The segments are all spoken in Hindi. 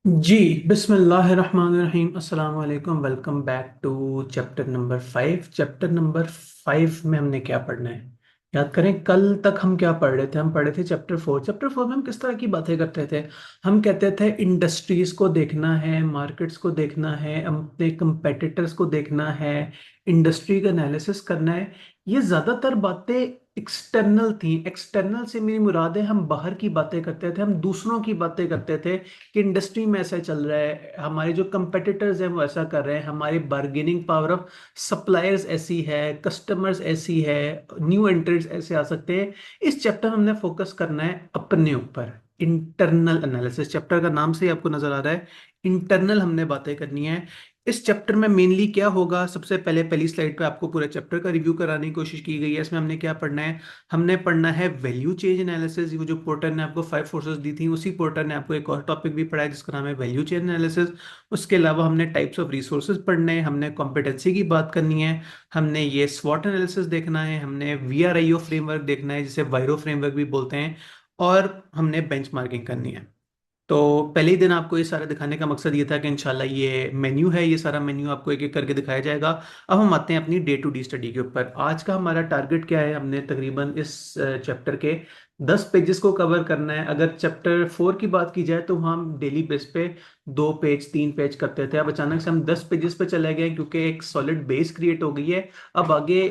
जी। बिस्मिल्लाहिर्रहमानिर्रहीम। अस्सलाम वालेकुम। Welcome back to chapter number 5। Chapter number 5 में हमने क्या पढ़ना है? याद करें, कल तक हम क्या पढ़ रहे थे? हम पढ़े थे चैप्टर 4। चैप्टर 4 में हम किस तरह की बातें करते थे? हम कहते थे इंडस्ट्रीज को देखना है, मार्केट्स को देखना है, अपने कंपेटिटर्स को देखना है, इंडस्ट्री का एनालिसिस करना है। ये ज्यादातर बातें एक्सटर्नल थी। एक्सटर्नल से मेरी मुराद है, हम बाहर की बातें करते थे, हम दूसरों की बातें करते थे कि इंडस्ट्री में ऐसा चल रहा है, हमारे जो कंपेटिटर्स हैं वो ऐसा कर रहे हैं, हमारी बार्गेनिंग पावर ऑफ सप्लायर्स ऐसी है, कस्टमर्स ऐसी है, न्यू एंट्रेंट्स ऐसे आ सकते हैं। इस चैप्टर में हमने फोकस करना है अपने ऊपर। इंटरनल एनालिसिस, चैप्टर का नाम से ही आपको नजर आ रहा है, इंटरनल हमने बातें करनी है। इस चैप्टर में मेनली क्या होगा? सबसे पहले पहली स्लाइड पे आपको पूरे चैप्टर का रिव्यू कराने की कोशिश की गई है। इसमें हमने क्या पढ़ना है? हमने पढ़ना है वैल्यू चेंज एनालिसिस। वो जो पोर्टर ने आपको 5 फोर्सेस दी थी, उसी पोर्टर ने आपको एक और टॉपिक भी पढ़ाया जिसका नाम है वैल्यू चेंज एनालिसिस। उसके अलावा हमने टाइप्स ऑफ रिसोर्सेज पढ़ने हैं, हमने कॉम्पिटेंसी की बात करनी है, हमने ये स्वॉट एनालिसिस देखना है, हमने वीआरआईओ फ्रेमवर्क देखना है जिसे वायरो फ्रेमवर्क भी बोलते हैं, और हमने बेंचमार्किंग करनी है। तो पहले ही दिन आपको ये सारा दिखाने का मकसद ये था कि इंशाल्लाह ये मेन्यू है, ये सारा मेन्यू आपको एक एक करके दिखाया जाएगा। अब हम आते हैं अपनी डे टू डे स्टडी के ऊपर। आज का हमारा टारगेट क्या है? हमने तकरीबन इस चैप्टर के 10 पेजेस को कवर करना है। अगर चैप्टर 4 की बात की जाए तो हम डेली बेस पे 2 पेज 3 पेज करते थे। अब अचानक से हम 10 पेजेस पे चले गए क्योंकि एक सॉलिड बेस क्रिएट हो गई है। अब आगे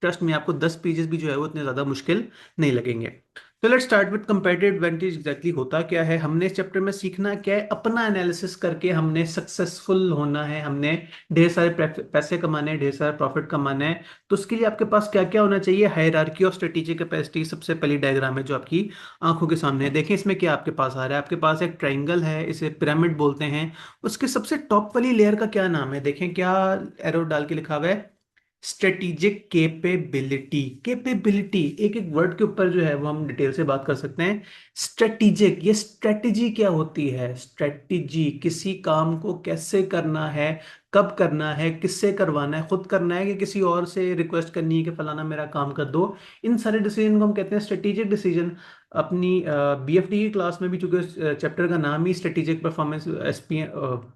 ट्रस्ट में आपको 10 पेजेस भी जो है वो इतने ज्यादा मुश्किल नहीं लगेंगे। तो let's start with comparative advantage. Exactly होता क्या है? हमने इस चैप्टर में सीखना क्या है? अपना एनालिसिस करके हमने सक्सेसफुल होना है, हमने ढेर सारे पैसे कमाने हैं, ढेर सारा प्रॉफिट कमाना है। तो उसके लिए आपके पास क्या क्या होना चाहिए? हायरार्की ऑफ स्ट्रेटेजिक कैपेसिटी सबसे पहली डायग्राम है जो आपकी आंखों के सामने है। देखें इसमें क्या आपके पास आ रहा है। आपके पास एक ट्राइंगल है, इसे पिरामिड बोलते हैं। उसके सबसे टॉप वाली लेयर का क्या नाम है? देखें क्या एरो डाल के लिखा हुआ है, स्ट्रेटेजिक कैपेबिलिटी। कैपेबिलिटी एक एक वर्ड के ऊपर जो है वो हम डिटेल से बात कर सकते हैं। स्ट्रेटेजिक, ये स्ट्रेटेजी क्या होती है? स्ट्रेटेजी किसी काम को कैसे करना है, कब करना है, किससे करवाना है, खुद करना है कि किसी और से रिक्वेस्ट करनी है कि फलाना मेरा काम कर दो। इन सारे डिसीजन को हम कहते हैं स्ट्रेटेजिक डिसीजन। अपनी बीएफडी की क्लास में भी, चूंकि चैप्टर का नाम ही स्ट्रेटेजिक परफॉर्मेंस एसपीएम,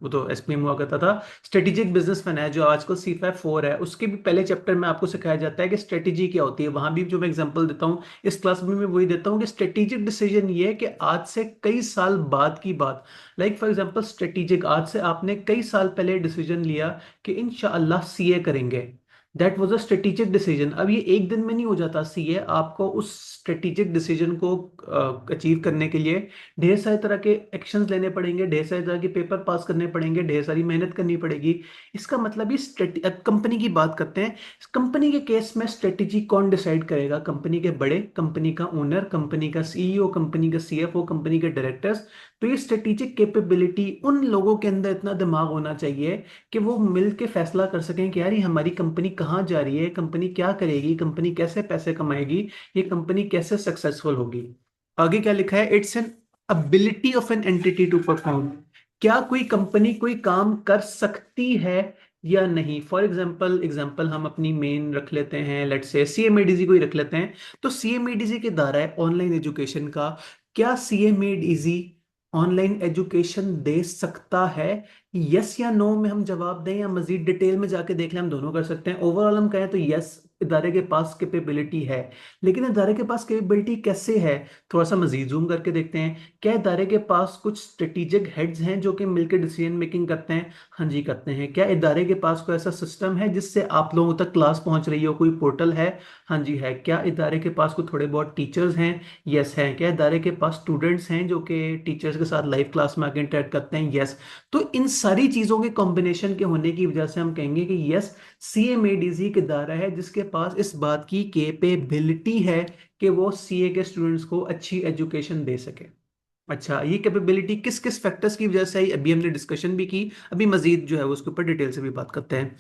वो तो एसपीएम हुआ करता था, स्ट्रेटेजिक बिजनेस मैन है जो आजकल C5 4 है, उसके भी पहले चैप्टर में आपको सिखाया जाता है कि स्ट्रेटेजी क्या होती है। वहां भी जो मैं एग्जांपल देता हूँ इस क्लास में मैं वही देता हूँ कि स्ट्रेटेजिक डिसीजन ये है कि आज से कई साल बाद की बात, लाइक फॉर एग्जांपल स्ट्रेटेजिक, आज से आपने कई साल पहले डिसीजन लिया कि इंशाअल्लाह सीए करेंगे। That was a strategic decision. अब ये एक दिन में नहीं हो जाता सीए। आपको उस स्ट्रेटेजिक डिसीजन को अचीव करने के लिए ढेर सारे तरह के एक्शंस लेने पड़ेंगे, ढेर सारे तरह के पेपर पास करने पड़ेंगे, ढेर सारी मेहनत करनी पड़ेगी। इसका मतलब ये कंपनी की बात करते हैं। कंपनी के केस में स्ट्रेटेजी कौन डिसाइड करेगा? कंपनी के बड़े, कंपनी का ओनर, कंपनी का सीईओ, कंपनी का सीएफओ, कंपनी के डायरेक्टर्स। तो ये स्ट्रेटेजिक कैपेबिलिटी, उन लोगों के अंदर इतना दिमाग होना चाहिए कि वो मिल के फैसला कर सकें कि यार ये हमारी कंपनी कहाँ जा रही है, कंपनी क्या करेगी, कंपनी कैसे पैसे कमाएगी, ये कंपनी कैसे सक्सेसफुल होगी। आगे क्या लिखा है? It's an ability of an entity to perform. क्या कोई कंपनी कोई काम कर सकती है या नहीं? फॉर एग्जाम्पल, हम अपनी मेन रख लेते हैं, लेट से सीएमएडीजी को ही रख लेते हैं। तो सीएमएडीजी के दायरा है ऑनलाइन एजुकेशन का। क्या सीएमएडीजी ऑनलाइन एजुकेशन दे सकता है? यस या नो में हम जवाब दें, या मजीद डिटेल में जाके देख लें? हम दोनों कर सकते हैं। ओवरऑल हम कहें तो यस, इदारे के पास कैपेबिलिटी है। लेकिन इदारे के पास कैपेबिलिटी कैसे है? थोड़ा सा मजीद जूम करके देखते हैं। क्या इदारे के पास कुछ स्ट्रेटेजिक हेड्स हैं जो कि मिलकर डिसीजन मेकिंग करते हैं? हाँ जी, करते हैं। क्या इदारे के पास कोई ऐसा सिस्टम है जिससे आप लोगों तक क्लास पहुंच रही हो, कोई पोर्टल है? हाँ जी है। क्या इदारे के पास कोई थोड़े बहुत टीचर्स हैं? यस हैं। क्या इदारे के पास स्टूडेंट्स हैं जो कि टीचर्स के साथ लाइव क्लास में आके इंटरेक्ट करते हैं? यस। तो इन सारी चीजों के कॉम्बिनेशन के होने की वजह से हम कहेंगे कि यस, सीएमएडीसी के दायरा है जिसके पास इस बात की कैपेबिलिटी है कि वो सीए के स्टूडेंट्स को अच्छी एजुकेशन दे सके। अच्छा, ये कैपेबिलिटी किस किस फैक्टर्स की वजह से आई, अभी हमने डिस्कशन भी की। अभी मजीद जो है वो उसके ऊपर डिटेल से भी बात करते हैं।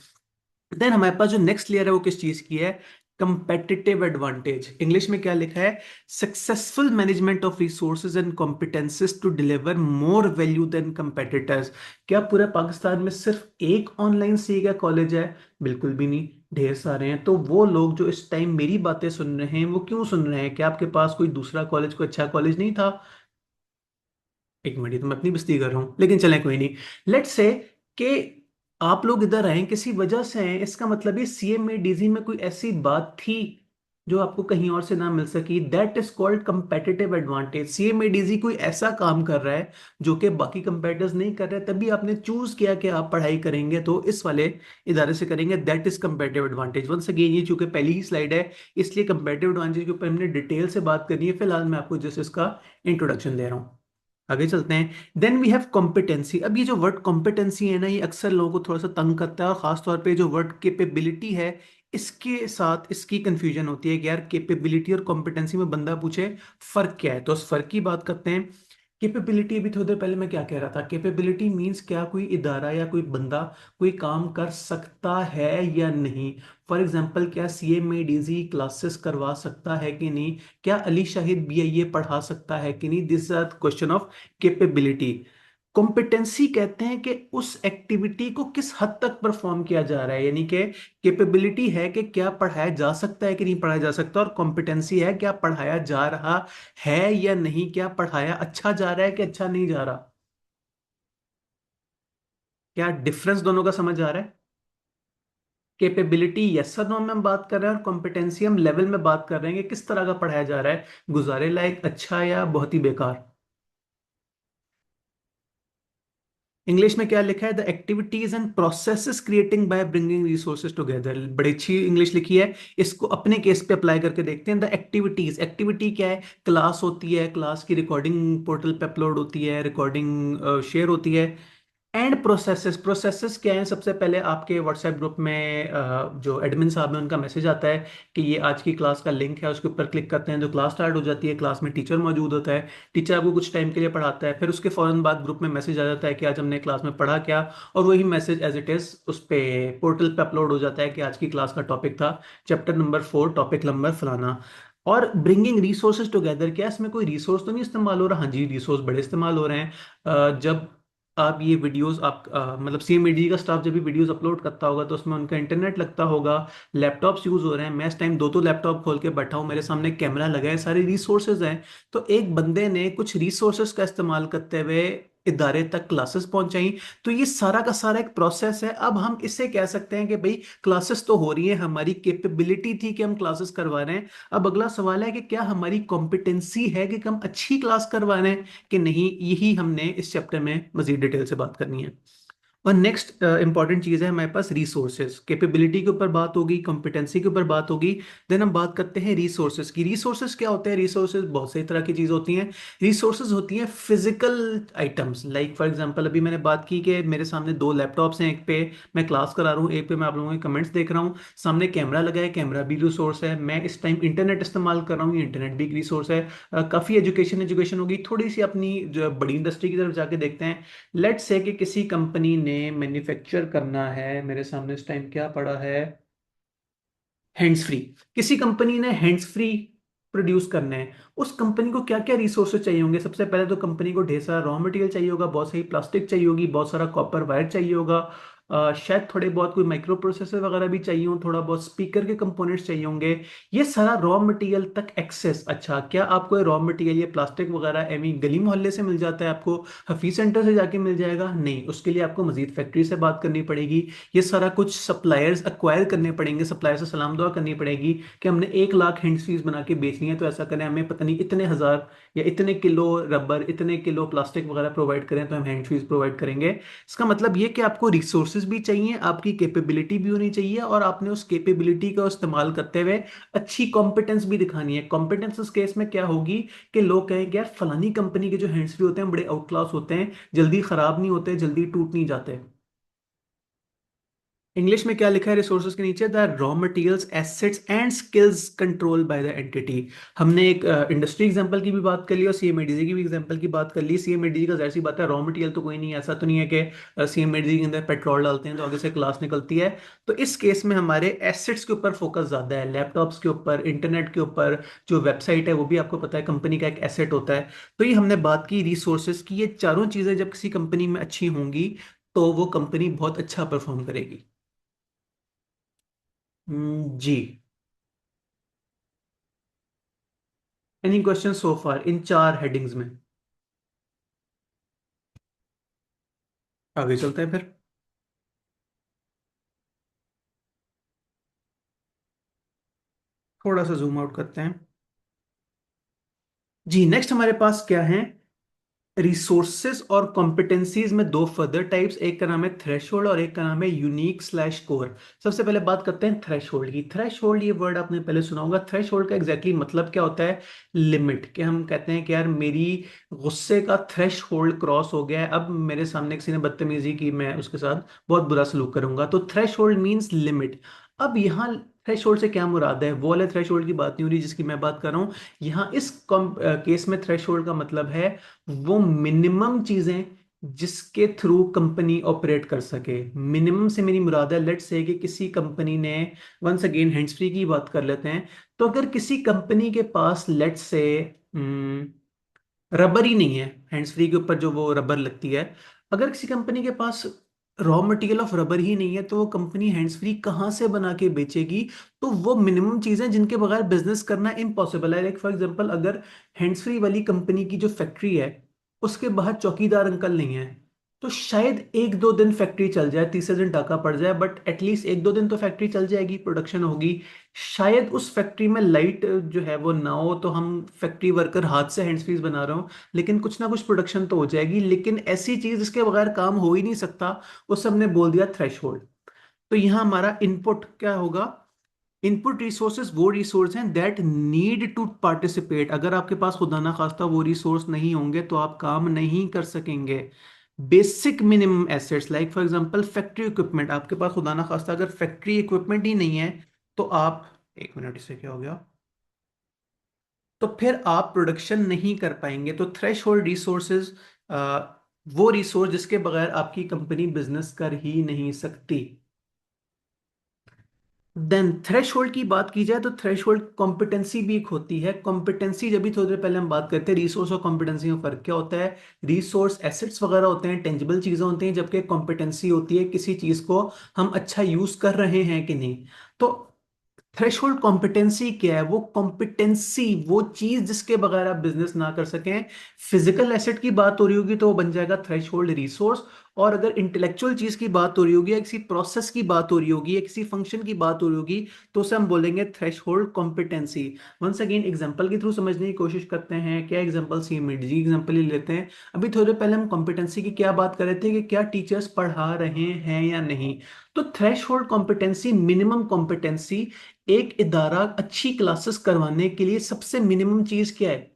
देन हमारे पास जो नेक्स्ट लेयर है वो किस चीज की है? Competitive advantage. इंग्लिश में क्या लिखा है? Successful management of resources and competences to deliver more value than competitors. क्या पूरे पाकिस्तान में सिर्फ एक ऑनलाइन सी का कॉलेज है? बिल्कुल भी नहीं, ढेर सारे हैं। तो वो लोग जो इस टाइम मेरी बातें सुन रहे हैं वो क्यों सुन रहे हैं? क्या आपके पास कोई दूसरा कॉलेज, कोई अच्छा कॉलेज नहीं था? एक मिनट, तो मैं अपनी बेइज्जती कर रहा हूँ, लेकिन चलें कोई नहीं। लेट्स से कि आप लोग इधर आए किसी वजह से आए, इसका मतलब ये सीएमए डीजी में कोई ऐसी बात थी जो आपको कहीं और से ना मिल सकी, that is called competitive advantage. CMA DG कोई ऐसा काम कर रहा है जो कि बाकी कंपेटिटर्स नहीं कर रहे, तभी आपने चूज किया कि आप पढ़ाई करेंगे तो इस वाले इदारे से करेंगे, that is competitive advantage. Once again ये चूंकि पहली ही स्लाइड है, इसलिए competitive एडवांटेज के ऊपर हमने डिटेल से बात करनी है। फिलहाल मैं आपको जस्ट इसका इंट्रोडक्शन दे रहा हूँ। आगे चलते हैं। Then we have competency. अब ये जो वर्ड कॉम्पिटेंसी है ना, ये अक्सर लोगों को थोड़ा सा तंग करता है, और खास तौर पे जो वर्ड कैपेबिलिटी है इसके साथ इसकी कंफ्यूजन होती है कि यार कैपेबिलिटी और कॉम्पिटेंसी में बंदा पूछे फर्क क्या है, तो उस फर्क की बात करते हैं। कैपेबिलिटी, अभी थोड़ी देर पहले मैं क्या कह रहा था, कैपेबिलिटी मींस क्या कोई इदारा या कोई बंदा कोई काम कर सकता है या नहीं। फॉर एग्जाम्पल, क्या सीएमएडीजी क्लासेस करवा सकता है कि नहीं, क्या अली शाहिद बीआईए पढ़ा सकता है कि नहीं, this is question of capability. Competency कहते हैं कि उस एक्टिविटी को किस हद तक परफॉर्म किया जा रहा है, यानी कि कैपेबिलिटी है कि क्या पढ़ाया जा सकता है कि नहीं पढ़ाया जा सकता, और कॉम्पिटेंसी है क्या पढ़ाया जा रहा है या नहीं, क्या पढ़ाया अच्छा जा रहा है कि अच्छा नहीं जा रहा। क्या डिफरेंस दोनों का समझ आ रहा है? कैपेबिलिटी यस सर नो में हम बात कर रहे हैं, और कॉम्पिटेंसी हम लेवल में बात कर रहे हैं कि किस तरह का पढ़ाया जा रहा है, गुजारे लायक, अच्छा या बहुत ही बेकार। इंग्लिश में क्या लिखा है, the activities and processes creating by bringing resources together. बड़ी अच्छी इंग्लिश लिखी है, इसको अपने केस पे अप्लाई करके देखते हैं। द एक्टिविटीज, एक्टिविटी क्या है, क्लास होती है, क्लास की रिकॉर्डिंग पोर्टल पे अपलोड होती है, रिकॉर्डिंग शेयर होती है। एंड प्रोसेसेस, प्रोसेसेस क्या है, सबसे पहले आपके व्हाट्सएप ग्रुप में जो एडमिन साहब हैं उनका मैसेज आता है कि ये आज की क्लास का लिंक है, उसके ऊपर क्लिक करते हैं तो क्लास स्टार्ट हो जाती है। क्लास में टीचर मौजूद होता है, टीचर आपको कुछ टाइम के लिए पढ़ाता है, फिर उसके फौरन बाद ग्रुप में मैसेज आ जाता है कि आज हमने क्लास में पढ़ा क्या, और वही मैसेज एज इट इज उस पे पोर्टल पे अपलोड हो जाता है कि आज की क्लास का टॉपिक था चैप्टर नंबर 4, टॉपिक नंबर फलाना। और ब्रिंगिंग रिसोर्सेज टुगेदर, क्या इसमें कोई रिसोर्स तो नहीं इस्तेमाल हो रहा? हाँ जी, रिसोर्स बड़े इस्तेमाल हो रहे हैं। जब आप ये वीडियोस आप मतलब सीएमईडी का स्टाफ जब भी वीडियोस अपलोड करता होगा तो उसमें उनका इंटरनेट लगता होगा, लैपटॉप्स यूज हो रहे हैं। मैं इस टाइम दो लैपटॉप खोल के बैठा हूँ, मेरे सामने कैमरा लगा है, सारे रिसोर्सेज हैं। तो एक बंदे ने कुछ रिसोर्सेज का इस्तेमाल करते हुए इदारे तक क्लासेस पहुंचाई। तो ये सारा का सारा एक प्रोसेस है। अब हम इससे कह सकते हैं कि भाई क्लासेस तो हो रही है, हमारी कैपेबिलिटी थी कि हम क्लासेस करवा रहे हैं। अब अगला सवाल है कि क्या हमारी कॉम्पिटेंसी है कि हम अच्छी क्लास करवा रहे हैं कि नहीं, यही हमने इस चैप्टर में मजीद डिटेल से बात करनी है। और नेक्स्ट इंपॉर्टेंट चीज है हमारे पास रिसोर्सेज। कैपेबिलिटी के ऊपर बात होगी, कॉम्पिटेंसी के ऊपर बात होगी, देन हम बात करते हैं रिसोर्सेज की। रिसोर्सेज क्या होते हैं? रिसोर्सेज बहुत सही तरह की चीज होती हैं। रिसोर्सेज होती हैं physical items, like for example अभी मैंने बात की कि मेरे सामने दो लैपटॉप्स हैं, एक पे मैं क्लास करा रहा हूँ, एक पे मैं आप लोगों के कमेंट्स देख रहा हूँ। सामने कैमरा लगा है, कैमरा भी रिसोर्स है। मैं इस टाइम इंटरनेट इस्तेमाल कर रहा हूँ, इंटरनेट भी एक रिसोर्स है। काफी एजुकेशन एजुकेशन होगी। थोड़ी सी अपनी जो बड़ी इंडस्ट्री की तरफ जाके देखते हैं। लेट्स से कि किसी कंपनी ने मैन्युफैक्चर करना है, मेरे सामने इस टाइम क्या पड़ा है, हैंड्स फ्री। किसी कंपनी ने हैंड्स फ्री प्रोड्यूस करने हैं, उस कंपनी को क्या क्या रिसोर्सेज चाहिए होंगे? सबसे पहले तो कंपनी को ढेर सारा रॉ मटेरियल चाहिए होगा, बहुत सारी प्लास्टिक चाहिए होगी, बहुत सारा कॉपर वायर चाहिए होगा, शायद थोड़े बहुत कोई माइक्रो प्रोसेसर वगैरह भी चाहिए हो, थोड़ा बहुत स्पीकर के कंपोनेंट्स चाहिए होंगे। ये सारा रॉ मटेरियल तक एक्सेस, अच्छा क्या आपको रॉ मटेरियल ये प्लास्टिक वगैरह एवं गली मोहल्ले से मिल जाता है, आपको हफीज सेंटर से जाके मिल जाएगा? नहीं, उसके लिए आपको मजीद फैक्ट्री से बात करनी पड़ेगी। ये सारा कुछ सप्लायर्स एक्वायर करने पड़ेंगे, सप्लायर से सलाम दुआ करनी पड़ेगी कि हमने 1 लाख हैंड सीज बना के बेचनी है, तो ऐसा करें, हमें पता नहीं इतने हजार या इतने किलो रबर, इतने किलो प्लास्टिक वगैरह प्रोवाइड करें तो हम हैंड सीज प्रोवाइड करेंगे। इसका मतलब ये कि आपको रिसोर्सेज भी चाहिए, आपकी कैपेबिलिटी भी होनी चाहिए, और आपने उस कैपेबिलिटी का इस्तेमाल करते हुए अच्छी कॉम्पिटेंस भी दिखानी है। कॉम्पिटेंस उस केस में क्या होगी कि लोग कहेंगे यार फलानी कंपनी के जो हैंड्स फ्री होते हैं बड़े आउट क्लास होते हैं, जल्दी खराब नहीं होते, जल्दी टूट नहीं जाते। इंग्लिश में क्या लिखा है रिसोर्सेज के नीचे, the raw materials assets and skills control by the entity. हमने एक इंडस्ट्री एग्जांपल की भी बात कर ली और सीएमएडीजी की भी एग्जांपल की बात कर ली। सीएमएडीजी का जाहिर सी बात है, रॉ मटेरियल तो कोई नहीं है, ऐसा तो नहीं है कि सीएमएडीजी के अंदर पेट्रोल डालते हैं तो आगे से क्लास निकलती है। तो इस केस में हमारे एसेट्स के ऊपर फोकस ज्यादा है, लैपटॉप्स के ऊपर, इंटरनेट के ऊपर। जो वेबसाइट है वो भी आपको पता है कंपनी का एक एसेट होता है। तो ये हमने बात की रिसोर्सेज की। ये चारों चीजें जब किसी कंपनी में अच्छी होंगी तो वो कंपनी बहुत अच्छा परफॉर्म करेगी। जी। एनी क्वेश्चन सो फार इन 4 हेडिंग्स में? आगे चलते हैं फिर। थोड़ा सा जूम आउट करते हैं। जी, नेक्स्ट हमारे पास क्या है? रिसोर्सेज और कॉम्पिटेंसीज में दो फर्दर टाइप्स, एक का नाम है थ्रेशोल्ड और एक का नाम है यूनिक स्लैश कोर। सबसे पहले बात करते हैं थ्रेशोल्ड की। थ्रेशोल्ड ये वर्ड आपने पहले सुना होगा। थ्रेशोल्ड का एग्जैक्टली मतलब क्या होता है? लिमिट। कि हम कहते हैं कि यार मेरी गुस्से का थ्रेश होल्ड क्रॉस हो गया है, अब मेरे सामने किसी ने बदतमीजी की, मैं उसके साथ बहुत बुरा सलूक करूंगा। तो थ्रेश होल्ड मीन्स लिमिट। अब यहाँ थ्रेश होल्ड से क्या मुराद है? वो वाले थ्रेश होल्ड की बात नहीं हो रही जिसकी मैं बात कर रहा हूँ। यहाँ इस केस में थ्रेश होल्ड का मतलब है वो मिनिमम चीजें जिसके थ्रू कंपनी ऑपरेट कर सके। मिनिमम से मेरी मुराद है, लेट्स से कि किसी कंपनी ने, वंस अगेन हैंड्स फ्री की बात कर लेते हैं, तो अगर किसी कंपनी के पास लेट्स से रबर ही नहीं है, हैंड्स फ्री के ऊपर जो वो रबर लगती है, अगर किसी कंपनी के पास रॉ मटेरियल ऑफ रबर ही नहीं है, तो वो कंपनी हैंड्स फ्री कहाँ से बना के बेचेगी? तो वो मिनिमम चीजें जिनके बगैर बिजनेस करना इम्पॉसिबल है। लाइक फॉर एग्जांपल, अगर हैंड्स फ्री वाली कंपनी की जो फैक्ट्री है उसके बाहर चौकीदार अंकल नहीं है, तो शायद एक दो दिन फैक्ट्री चल जाए, तीसरे दिन डाका पड़ जाए, बट एटलीस्ट एक दो दिन तो फैक्ट्री चल जाएगी, प्रोडक्शन होगी। शायद उस फैक्ट्री में लाइट जो है वो ना हो, तो हम फैक्ट्री वर्कर हाथ से हैंड्स फ्री बना रहे हो, लेकिन कुछ ना कुछ प्रोडक्शन तो हो जाएगी। लेकिन ऐसी चीज जिसके बगैर काम हो ही नहीं सकता, उस हमने बोल दिया थ्रेशहोल्ड। तो यहां हमारा इनपुट क्या होगा? इनपुट रिसोर्सेज वो रिसोर्स हैं दैट नीड टू पार्टिसिपेट। अगर आपके पास खुदा ना खास्ता वो रिसोर्स नहीं होंगे तो आप काम नहीं कर सकेंगे। Basic minimum assets, like for example factory equipment. आपके पास खुदा ना खास्ता अगर फैक्ट्री इक्विपमेंट ही नहीं है, तो आप, एक मिनट, इसे क्या हो गया, तो फिर आप प्रोडक्शन नहीं कर पाएंगे। तो थ्रेश होल्ड रिसोर्सेज वो रिसोर्स जिसके बगैर आपकी कंपनी बिजनेस कर ही नहीं सकती। देन थ्रेशहोल्ड की बात की जाए तो थ्रेशहोल्ड कॉम्पिटेंसी भी एक होती है। कॉम्पिटेंसी, जब भी थोड़ी देर पहले हम बात करते हैं रिसोर्स और कॉम्पिटेंसी में फर्क क्या होता है। रिसोर्स एसेट्स वगैरह होते हैं, टेंजिबल चीजें होती हैं, जबकि कॉम्पिटेंसी होती है किसी चीज को हम अच्छा यूज कर रहे हैं कि नहीं। तो थ्रेशोल्ड कॉम्पिटेंसी क्या है? वो कॉम्पिटेंसी वो चीज जिसके बगैर आप बिजनेस ना कर सकें। फिजिकल एसेट की बात हो रही होगी तो वो बन जाएगा थ्रेशोल्ड रिसोर्स। और अगर इंटेलेक्चुअल चीज की बात हो रही होगी, या किसी प्रोसेस की बात हो रही होगी, या किसी फंक्शन की बात हो रही होगी, तो उसे हम बोलेंगे threshold competency. Once again example के थ्रू समझने की कोशिश करते हैं। क्या एग्जांपल? सी मिड जी एग्जांपल ही लेते हैं। अभी थोड़े पहले हम कॉम्पिटेंसी की क्या बात कर रहे थे कि क्या टीचर्स पढ़ा रहे हैं या नहीं। तो थ्रेशोल्ड कॉम्पिटेंसी, मिनिमम कॉम्पिटेंसी, एक इदारा अच्छी क्लासेस करवाने के लिए सबसे मिनिमम चीज क्या है?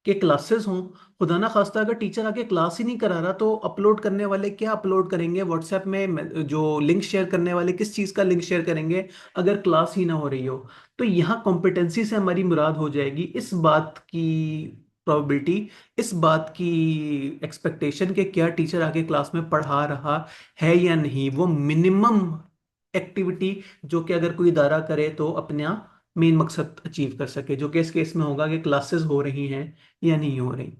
कि क्लासेस हों। खुदा ना खास्ता अगर टीचर आके क्लास ही नहीं करा रहा, तो अपलोड करने वाले क्या अपलोड करेंगे व्हाट्सएप में? जो लिंक शेयर करने वाले किस चीज़ का लिंक शेयर करेंगे अगर क्लास ही ना हो रही हो? तो यहाँ कॉम्पिटेंसी से हमारी मुराद हो जाएगी इस बात की प्रोबेबिलिटी, इस बात की एक्सपेक्टेशन कि क्या टीचर आके क्लास में पढ़ा रहा है या नहीं। वो मिनिमम एक्टिविटी जो कि अगर कोई इदारा करे तो अपना मेन मकसद अचीव कर सके, जो कि इस केस में होगा कि क्लासेस हो रही हैं या नहीं हो रही।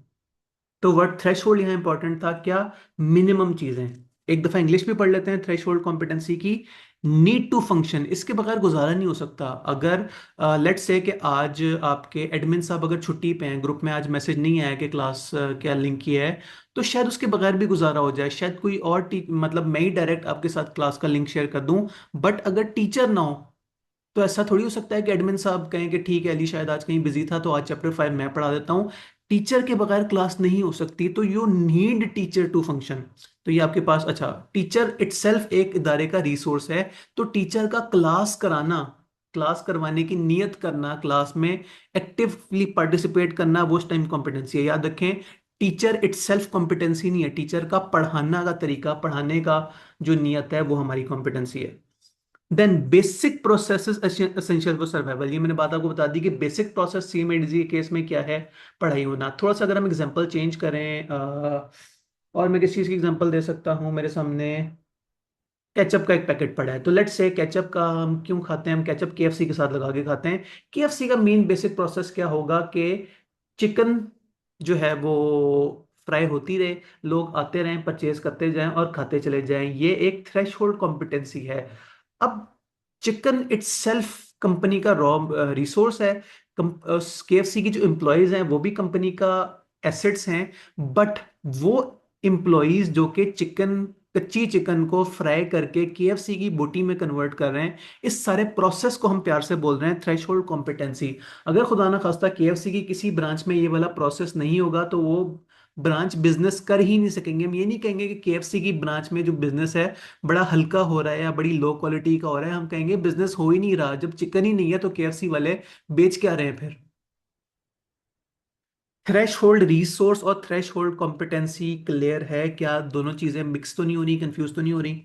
तो वर्ड थ्रेशहोल्ड यहाँ इंपॉर्टेंट था क्या? मिनिमम चीजें। एक दफा इंग्लिश भी पढ़ लेते हैं थ्रेशहोल्ड कॉम्पिटेंसी की। नीड टू फंक्शन, इसके बगैर गुजारा नहीं हो सकता। अगर लेट्स से कि आज आपके एडमिन साहब अगर छुट्टी पे हैं, ग्रुप में आज मैसेज नहीं आया कि क्लास क्या लिंक किया है, तो शायद उसके बगैर भी गुजारा हो जाए। शायद कोई और मतलब मैं ही डायरेक्ट आपके साथ क्लास का लिंक शेयर कर दूं, बट अगर टीचर ना हो, तो ऐसा थोड़ी हो सकता है कि एडमिन साहब कहें कि ठीक है, अली शायद आज कहीं बिजी था तो आज चैप्टर 5 मैं पढ़ा देता हूँ। टीचर के बगैर क्लास नहीं हो सकती। तो you need teacher to function. तो ये आपके पास, अच्छा, टीचर इटसेल्फ एक इदारे का रिसोर्स है। तो टीचर का क्लास कराना, क्लास करवाने की नियत करना, क्लास में एक्टिवली पार्टिसिपेट करना, वो उस टाइम कॉम्पिटेंसी है। याद रखें, टीचर इटसेल्फ कॉम्पिटेंसी नहीं है, टीचर का पढ़ाना का तरीका, पढ़ाने का जो नियत है वो हमारी कॉम्पिटेंसी है। Then basic processes essential for survival. ये मैंने बात आपको बता दी कि बेसिक प्रोसेस सी में डिजी केस में क्या है? पढ़ाई होना। थोड़ा सा अगर हम एग्जांपल चेंज करें, और मैं किस चीज़ की एग्जांपल दे सकता हूँ मेरे सामने? केचप का एक पैकेट पड़ा है, तो लेट्स से केचप का हम क्यों खाते हैं? हम केचप केएफसी के साथ लगा के खाते हैं। केएफसी का मेन बेसिक प्रोसेस क्या होगा कि चिकन जो है वो फ्राई होती रहे, लोग आते रहें, परचेज करते जाएं और खाते चले जाएं। ये एक थ्रेशहोल्ड कॉम्पिटेंसी है। अब चिकन इटसेल्फ कंपनी का रॉ रिसोर्स है। केएफसी की जो एम्प्लॉयज हैं वो भी कंपनी का एसेट्स हैं। बट वो एम्प्लॉयज जो कि चिकन, कच्ची चिकन को फ्राई करके केएफसी की बोटी में कन्वर्ट कर रहे हैं, इस सारे प्रोसेस को हम प्यार से बोल रहे हैं थ्रेशोल्ड कॉम्पिटेंसी। अगर खुदा ना खास्ता केएफसी की किसी ब्रांच में ये वाला प्रोसेस नहीं होगा तो वो ब्रांच बिजनेस कर ही नहीं सकेंगे। हम ये नहीं कहेंगे कि केएफसी की ब्रांच में जो बिजनेस है बड़ा हल्का हो रहा है या बड़ी लो क्वालिटी का हो रहा है, हम कहेंगे बिजनेस हो ही नहीं रहा। जब चिकन ही नहीं है तो केएफसी वाले बेच क्या रहे हैं फिर? थ्रेश होल्ड रिसोर्स और थ्रेश होल्ड कॉम्पिटेंसी क्लियर है क्या? दोनों चीजें मिक्स तो नहीं हो रही, कंफ्यूज तो नहीं हो रही?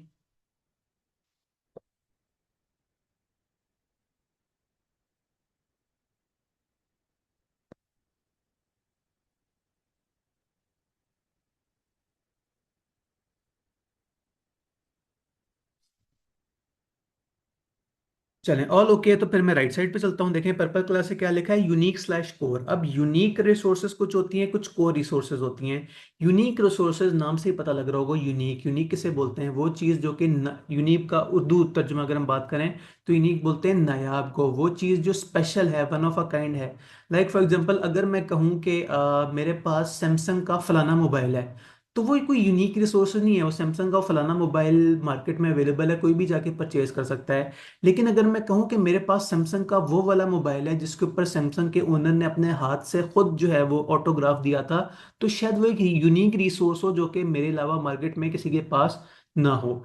चलें ऑल ओके, तो फिर मैं राइट साइड पे चलता हूँ। देखें पर्पल कलर से क्या लिखा है, यूनिक स्लैश कोर। अब यूनिक रिसोर्सेज कुछ होती हैं, कुछ कोर रिसोर्सेज होती हैं। यूनिक रिसोर्सेज नाम से ही पता लग रहा होगा। यूनिक, यूनिक किसे बोलते हैं? वो चीज़ जो कि यूनिक का उर्दू तर्जुमा अगर हम बात करें तो यूनिक बोलते हैं नायाब को, वो चीज़ जो स्पेशल है, वन ऑफ अ काइंड है। लाइक फॉर एग्जांपल अगर मैं कहूँ कि मेरे पास सैमसंग का फलाना मोबाइल है, तो वो कोई यूनिक रिसोर्स नहीं है। वो सैमसंग का फलाना मोबाइल मार्केट में अवेलेबल है, कोई भी जाके परचेज कर सकता है। लेकिन अगर मैं कहूँ कि मेरे पास सैमसंग का वो वाला मोबाइल है जिसके ऊपर सैमसंग के ओनर ने अपने हाथ से खुद जो है वो ऑटोग्राफ दिया था, तो शायद वो एक यूनिक रिसोर्स हो जो कि मेरे अलावा मार्केट में किसी के पास ना हो।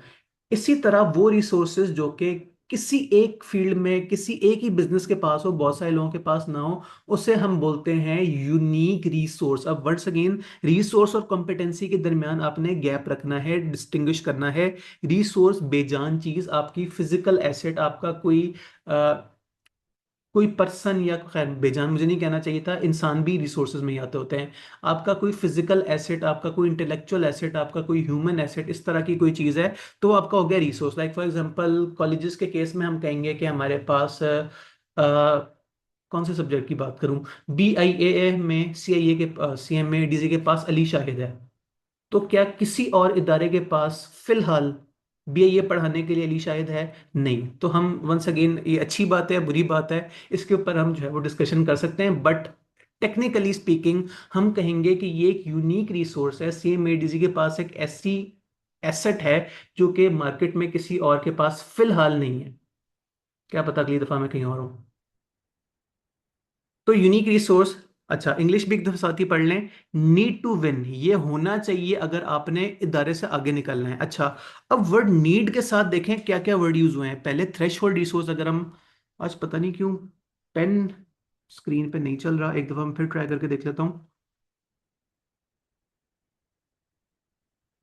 इसी तरह वो रिसोर्सेज जो कि किसी एक फील्ड में, किसी एक ही बिजनेस के पास हो, बहुत सारे लोगों के पास ना हो, उसे हम बोलते हैं यूनिक रिसोर्स। अब वंस अगेन, रिसोर्स और कॉम्पिटेंसी के दरमियान आपने गैप रखना है, डिस्टिंग्विश करना है। रिसोर्स बेजान चीज, आपकी फिजिकल एसेट, आपका कोई पर्सन, या खैर बेजान मुझे नहीं कहना चाहिए था, इंसान भी रिसोर्सेज में ही आते होते हैं। आपका कोई फिजिकल एसेट, आपका कोई इंटेलेक्चुअल एसेट, आपका कोई ह्यूमन एसेट, इस तरह की कोई चीज़ है तो वो आपका हो गया resource. Like for example colleges के केस में हम कहेंगे कि हमारे पास कौन से सब्जेक्ट की बात करूं, BIAA में, CIA के, CMA DZ के पास अली शाहिद है, तो क्या किसी और इदारे के पास फिलहाल BIA पढ़ाने के लिए अली शाहिद है? नहीं। तो हम वंस अगेन, ये अच्छी बात है बुरी बात है, इसके ऊपर हम जो है वो डिस्कशन कर सकते हैं, बट टेक्निकली स्पीकिंग हम कहेंगे कि ये एक यूनिक रिसोर्स है। CMADC के पास एक ऐसी एसेट है जो कि मार्केट में किसी और के पास फिलहाल नहीं है। क्या पता अगली दफा मैं कहीं और हूँ। तो यूनिक रिसोर्स, अच्छा इंग्लिश भी एक दफा साथ ही पढ़ लें। नीड टू विन, ये होना चाहिए अगर आपने इदारे से आगे निकलना है। अच्छा, अब वर्ड नीड के साथ देखें क्या क्या वर्ड यूज हुए हैं। पहले थ्रेश होल्ड रिसोर्स, अगर हम, आज पता नहीं क्यों पेन स्क्रीन पे नहीं चल रहा, एक दफा मैं फिर ट्राई करके देख लेता हूँ।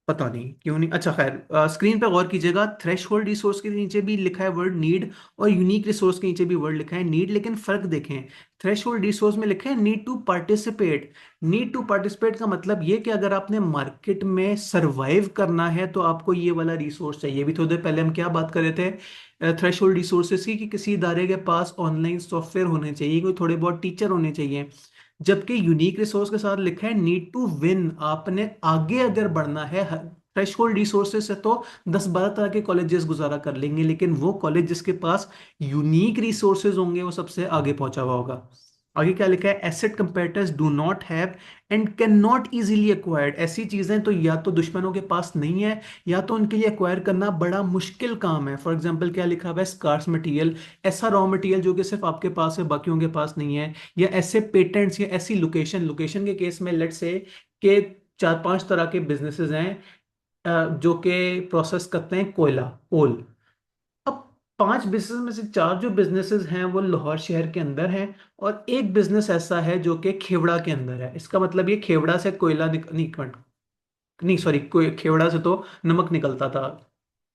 पता नहीं क्यों नहीं, अच्छा खैर स्क्रीन पे गौर कीजिएगा, थ्रेश होल्ड रिसोर्स के नीचे भी लिखा है वर्ड नीड, और यूनिक रिसोर्स के नीचे भी वर्ड लिखा है नीड, लेकिन फर्क देखें। थ्रेश होल्ड रिसोर्स में लिखा है need to participate. Need to participate का मतलब ये कि अगर आपने मार्केट में सरवाइव करना है तो आपको ये वाला रिसोर्स चाहिए। भी थोड़ी देर पहले हम क्या बात कर रहे थे थ्रेश होल्ड रिसोर्सेज की, कि किसी इदारे के पास ऑनलाइन सॉफ्टवेयर होने चाहिए, कोई थोड़े बहुत टीचर होने चाहिए। जबकि यूनिक रिसोर्स के साथ लिखा है नीड टू विन, आपने आगे अगर बढ़ना है। थ्रेशोल्ड रिसोर्सेज से तो 10-12 तरह के कॉलेजेस गुजारा कर लेंगे, लेकिन वो कॉलेज जिसके पास यूनिक रिसोर्सेज होंगे वो सबसे आगे पहुंचा हुआ होगा। आगे क्या लिखा है, asset competitors do not have and can not easily acquired. ऐसी चीजें तो या तो दुश्मनों के पास नहीं है, या तो उनके लिए एक्वायर करना बड़ा मुश्किल काम है। फॉर एग्जाम्पल क्या लिखा हुआ है, स्कार्स मटेरियल, ऐसा रॉ मटेरियल जो कि सिर्फ आपके पास है बाकियों के पास नहीं है। या ऐसे पेटेंट्स, या ऐसी लोकेशन, लोकेशन के केस में लेट्स से कि 4-5 तरह के बिजनेसेस हैं जो कि प्रोसेस करते हैं कोयला, कोल। अब 5 बिजनेस में से 4 जो बिजनेसेस हैं वो लाहौर शहर के अंदर हैं, और एक बिजनेस ऐसा है जो कि खेवड़ा के अंदर है। इसका मतलब ये खेवड़ा से कोयला नहीं, नहीं सॉरी, खेवड़ा से तो नमक निकलता था।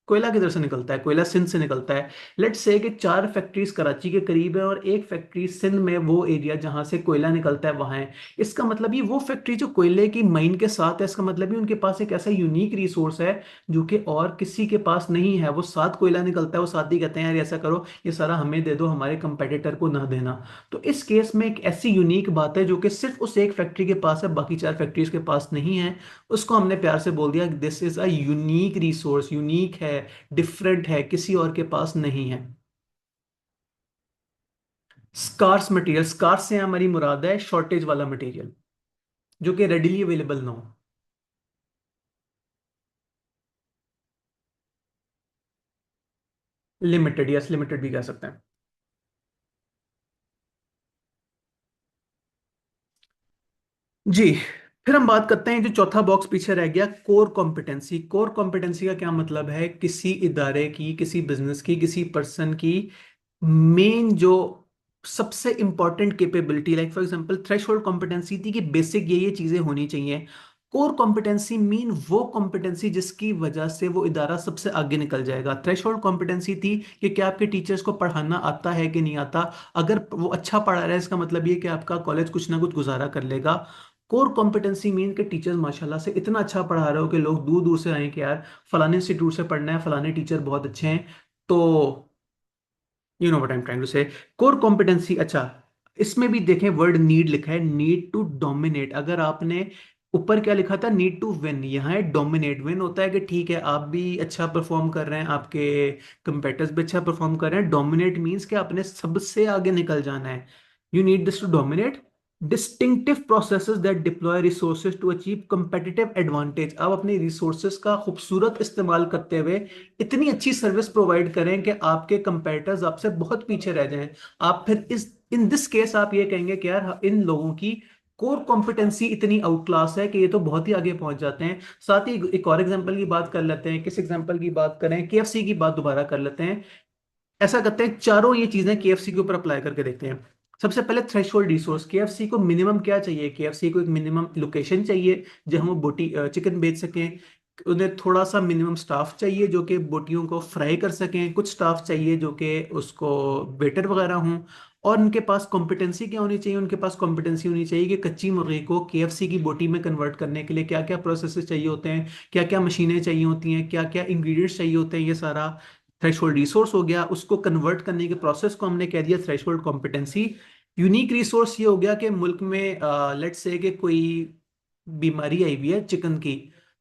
कोयला किधर से निकलता है? कोयला सिंध से निकलता है। लेट्स से कि 4 फैक्ट्रीज कराची के करीब है और एक फैक्ट्री सिंध में, वो एरिया जहां से कोयला निकलता है वहां है। इसका मतलब ये वो फैक्ट्री जो कोयले की माइन के साथ है, इसका मतलब ये उनके पास एक ऐसा यूनिक रिसोर्स है जो कि और किसी के पास नहीं है। वो साथ कोयला निकलता है, वो साथ ही कहते हैं यार ऐसा करो, ये सारा हमें दे दो, हमारे कंपेटिटर को ना देना। तो इस केस में एक ऐसी यूनिक बात है जो कि सिर्फ उस एक फैक्ट्री के पास है, बाकी 4 फैक्ट्रीज के पास नहीं है। उसको हमने प्यार से बोल दिया this is a unique resource, unique है, डिफरेंट है, किसी और के पास नहीं है। स्कार्स मटेरियल, स्कार्स से हमारी मुराद है शॉर्टेज वाला मटेरियल जो कि रेडिली अवेलेबल ना हो। लिमिटेड, यस लिमिटेड भी कह सकते हैं। जी। फिर हम बात करते हैं जो चौथा बॉक्स पीछे रह गया, कोर कॉम्पिटेंसी। कोर कॉम्पिटेंसी का क्या मतलब है? किसी इदारे की, किसी बिजनेस की, किसी पर्सन की मेन जो सबसे important capability, like for example threshold competency थी कि बेसिक ये चीजें होनी चाहिए। कोर कॉम्पिटेंसी मीन वो कॉम्पिटेंसी जिसकी वजह से वो इदारा सबसे आगे निकल जाएगा। थ्रेशोल्ड कॉम्पिटेंसी थी कि क्या आपके टीचर्स को पढ़ाना आता है कि नहीं आता। अगर वो अच्छा पढ़ा रहा है इसका मतलब ये कि आपका कॉलेज कुछ ना कुछ गुजारा कर लेगा। कोर कॉम्पिटेंसी मीन के टीचर्स माशाल्लाह से इतना अच्छा पढ़ा रहे हो कि लोग दूर दूर से आए कि यार फलाने इंस्टीट्यूट से पढ़ना है, फलाने टीचर बहुत अच्छे हैं। तो you know what I am trying to say. Core competency, अच्छा, इसमें भी देखें वर्ड नीड लिखा है, नीड टू डोमिनेट। अगर आपने ऊपर क्या लिखा था, नीड टू विन, यहाँ है डोमिनेट। विन होता है कि ठीक है आप भी अच्छा परफॉर्म कर रहे हैं, आपके कंपेटर्स भी अच्छा परफॉर्म कर रहे हैं। डोमिनेट मीन्स कि आपने सबसे आगे निकल जाना है। You need this to dominate. Distinctive processes that deploy resources to achieve competitive advantage. आप अपने रिसोर्सेज का खूबसूरत इस्तेमाल करते हुए इतनी अच्छी सर्विस प्रोवाइड करें कि आपके कंपेटिटर्स आपसे बहुत पीछे रह जाएं। आप फिर इस इन दिस केस आप ये कहेंगे कि यार इन लोगों की कोर कॉम्पिटेंसी इतनी आउट क्लास है कि ये तो बहुत ही आगे पहुंच जाते हैं। साथ ही एक और एग्जांपल की बात कर लेते हैं। किस एग्जांपल की बात करें? केएफसी की बात दोबारा कर लेते हैं। ऐसा करते हैं, चारों ये चीजें केएफसी के ऊपर अप्लाई करके देखते हैं। सबसे पहले थ्रेशोल्ड रिसोर्स। केएफसी को मिनिमम क्या चाहिए? केएफसी को एक मिनिमम लोकेशन चाहिए जहां वो बोटी चिकन बेच सकें। उन्हें थोड़ा सा मिनिमम स्टाफ चाहिए जो कि बोटियों को फ्राई कर सकें। कुछ स्टाफ चाहिए जो कि उसको वेटर वगैरह हों। और उनके पास कॉम्पिटेंसी क्या होनी चाहिए? उनके पास कॉम्पिटेंसी होनी चाहिए कि कच्ची मुर्गी को केएफसी की बोटी में कन्वर्ट करने के लिए क्या क्या प्रोसेसेस चाहिए होते हैं, क्या क्या मशीनें चाहिए होती हैं, क्या क्या इंग्रेडिएंट्स चाहिए होते हैं। ये सारा थ्रेशोल्ड रिसोर्स हो गया। उसको कन्वर्ट करने के प्रोसेस को हमने कह दिया थ्रेशोल्ड कॉम्पिटेंसी। यूनिक रिसोर्स ये हो गया कि मुल्क में लेट्स से कि कोई बीमारी आई हुई है चिकन की।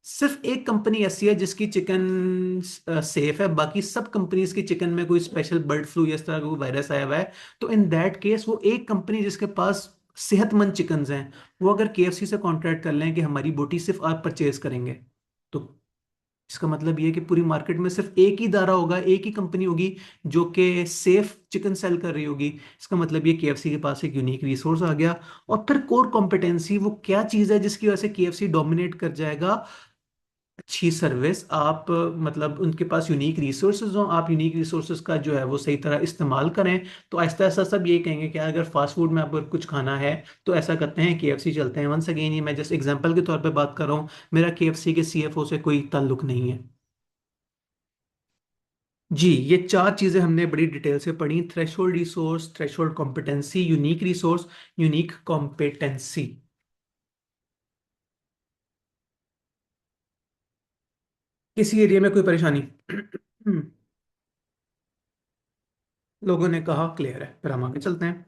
सिर्फ एक कंपनी ऐसी है जिसकी चिकन सेफ है, बाकी सब कंपनीज की चिकन में कोई स्पेशल बर्ड फ्लू या इस तरह का कोई वायरस आया हुआ है। तो इन दैट केस वो एक कंपनी जिसके पास सेहतमंद चिकन हैं, वो अगर केएफसी से कॉन्ट्रैक्ट कर लें कि हमारी बोटी सिर्फ आप परचेज करेंगे, तो इसका मतलब ये है कि पूरी मार्केट में सिर्फ एक ही दारा होगा, एक ही कंपनी होगी जो कि सेफ चिकन सेल कर रही होगी। इसका मतलब ये केएफसी के पास एक यूनिक रिसोर्स आ गया। और फिर कोर कॉम्पिटेंसी वो क्या चीज है जिसकी वजह से केएफसी डोमिनेट कर जाएगा? अच्छी सर्विस। आप मतलब उनके पास यूनिक रिसोर्सेज हो, आप यूनिक रिसोर्सेज का जो है वो सही तरह इस्तेमाल करें। तो ऐसा ऐसा सब ये कहेंगे कि अगर फास्ट फूड में आपको कुछ खाना है तो ऐसा करते हैं केएफसी चलते हैं। वंस अगेन ये मैं जस्ट एग्जांपल के तौर पे बात कर रहा हूँ, मेरा केएफसी के सीएफओ से कोई ताल्लुक नहीं है। जी, ये चार चीजें हमने बड़ी डिटेल से पढ़ी। Threshold resource, threshold competency, unique resource, unique competency. किसी एरिया में कोई परेशानी? लोगों ने कहा क्लियर है, फिर हम आगे चलते हैं।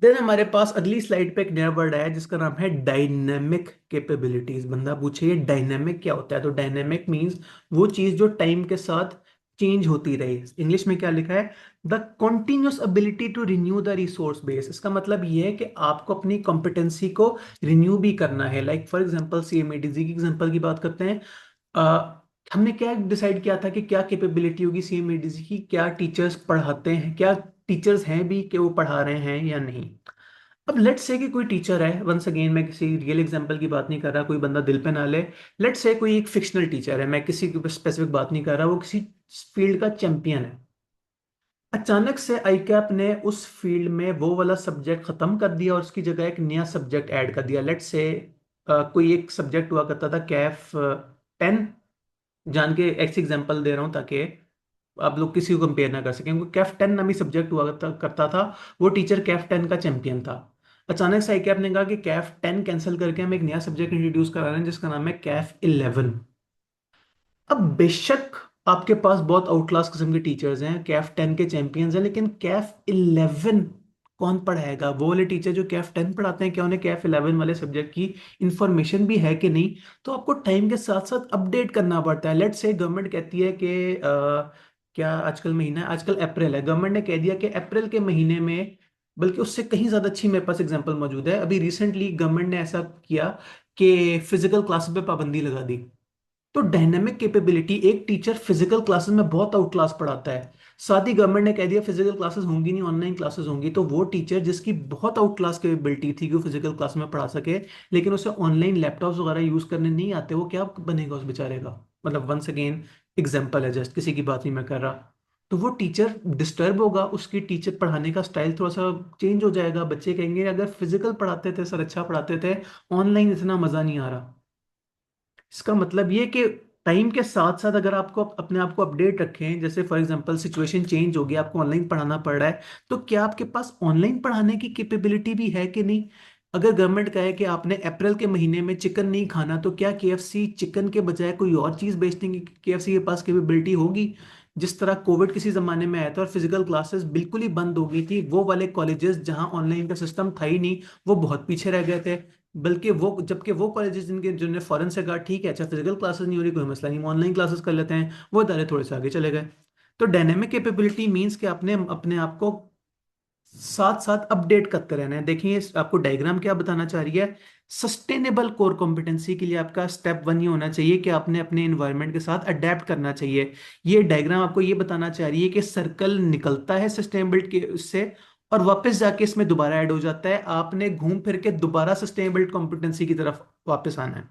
देन हमारे पास अगली स्लाइड पे एक नया वर्ड आया जिसका नाम है डायनेमिक कैपेबिलिटीज। बंदा पूछे ये डायनेमिक क्या होता है? तो डायनेमिक मींस वो चीज जो टाइम के साथ चेंज होती रहे। इंग्लिश में क्या लिखा है? The continuous ability to renew the resource base. इसका मतलब ये है कि आपको अपनी कॉम्पिटेंसी को रिन्यू भी करना है। लाइक फॉर एग्जांपल सीएमएडीजी की एग्जांपल की बात करते हैं। हमने क्या डिसाइड किया था कि क्या कैपेबिलिटी होगी सीएमएडीसी की, क्या टीचर्स पढ़ाते हैं, क्या टीचर्स हैं भी कि वो पढ़ा रहे हैं या नहीं। अब लेट्स से कि कोई टीचर है, वंस अगेन मैं किसी रियल एग्जांपल की बात नहीं कर रहा, कोई बंदा दिल पे ना ले। लेट्स से कोई एक फिक्शनल टीचर है, मैं किसी की स्पेसिफिक बात नहीं कर रहा, वो किसी फील्ड का चैंपियन है। अचानक से आईकैप ने उस फील्ड में वो वाला सब्जेक्ट खत्म कर दिया और उसकी जगह एक नया सब्जेक्ट ऐड कर दिया। लेट्स से कोई एक सब्जेक्ट हुआ करता था कैफ 10। जान के एक्स एग्जांपल दे रहा हूं ताकि आप लोग किसी को कंपेयर ना कर सकें। क्योंकि कैफ 10 नामी सब्जेक्ट हुआ करता था। वो टीचर कैफ 10 का चैंपियन था। अचानक से आईकैप ने कहा कि कैफ 10 कैंसिल करके हम एक नया सब्जेक्ट इंट्रोड्यूस करा रहे हैं जिसका नाम है कैफ 11। अब बेशक आपके पास बहुत आउट क्लास किस्म के टीचर्स हैं, कैफ 10 के चैंपियंस हैं, लेकिन कैफ 11 कौन पढ़ाएगा? वो वाले टीचर जो कैफ 10 पढ़ाते हैं, क्या उन्हें कैफ 11 वाले सब्जेक्ट की इंफॉर्मेशन भी है कि नहीं? तो आपको टाइम के साथ साथ अपडेट करना पड़ता है। लेट्स से गवर्नमेंट कहती है कि क्या आजकल महीना है, आजकल अप्रैल है, गवर्नमेंट ने कह दिया कि अप्रैल के महीने में, बल्कि उससे कहीं ज्यादा अच्छी मेरे पास एग्जांपल मौजूद है। अभी रिसेंटली गवर्नमेंट ने ऐसा किया कि फिजिकल क्लास पे पाबंदी लगा दी। तो डायनेमिक कैपेबिलिटी, एक टीचर फिजिकल क्लासेस में बहुत आउट क्लास पढ़ाता है, साथ ही गवर्नमेंट ने कह दिया फिजिकल क्लासेस होंगी नहीं, ऑनलाइन क्लासेस होंगी, तो वो टीचर जिसकी बहुत आउट क्लास कैपेबिलिटी थी कि वो फिजिकल क्लास में पढ़ा सके, लेकिन उसे ऑनलाइन लैपटॉप्स वगैरह यूज करने नहीं आते, वो क्या बनेगा उस बेचारे का? मतलब वंस अगेन एग्जाम्पल है, जस्ट किसी की बात नहीं मैं कर रहा। तो वो टीचर डिस्टर्ब होगा, उसकी टीचर पढ़ाने का स्टाइल थोड़ा सा चेंज हो जाएगा, बच्चे कहेंगे अगर फिजिकल पढ़ाते थे सर अच्छा पढ़ाते थे, ऑनलाइन इतना मजा नहीं आ रहा। इसका मतलब ये कि टाइम के साथ साथ अगर आपको अपने आप को अपडेट रखें, जैसे फॉर एग्जांपल सिचुएशन चेंज हो गया, आपको ऑनलाइन पढ़ाना पड़ रहा है, तो क्या आपके पास ऑनलाइन पढ़ाने की कैपेबिलिटी भी है कि नहीं? अगर गवर्नमेंट कहे कि आपने अप्रैल के महीने में चिकन नहीं खाना, तो क्या केएफसी चिकन के बजाय कोई और चीज बेचने की केएफसी के पास कैपेबिलिटी होगी? जिस तरह कोविड किसी जमाने में आया था और फिजिकल क्लासेस बिल्कुल ही बंद हो गई थी, वो वाले कॉलेजेस जहां ऑनलाइन का सिस्टम था ही नहीं, वो बहुत पीछे रह गए थे। बल्कि वो, जबकि वो कॉलेजेस जिनके जिन्होंने फॉरेन से कहा ठीक है अच्छा फिजिकल क्लासेस नहीं हो रही, कोई मसला नहीं, ऑनलाइन क्लासेस कर लेते हैं, वो इदारे थोड़े से आगे चले गए। तो डायनेमिक कैपेबिलिटी मींस कि आपने अपने आप को साथ साथ अपडेट करते रहना है। देखिए आपको डायग्राम क्या बताना चाह रही है। सस्टेनेबल कोर कॉम्पिटेंसी के लिए आपका स्टेप वन ये होना चाहिए कि आपने अपने एनवायरनमेंट के साथ अडेप्ट करना चाहिए। ये डायग्राम आपको ये बताना चाह रही है कि सर्कल निकलता है सस्टेनेबिलिटी के उससे, और वापस जाके इसमें दोबारा ऐड हो जाता है, आपने घूम फिर के दोबारा सस्टेनेबल कॉम्पिटेंसी की तरफ वापस आना है।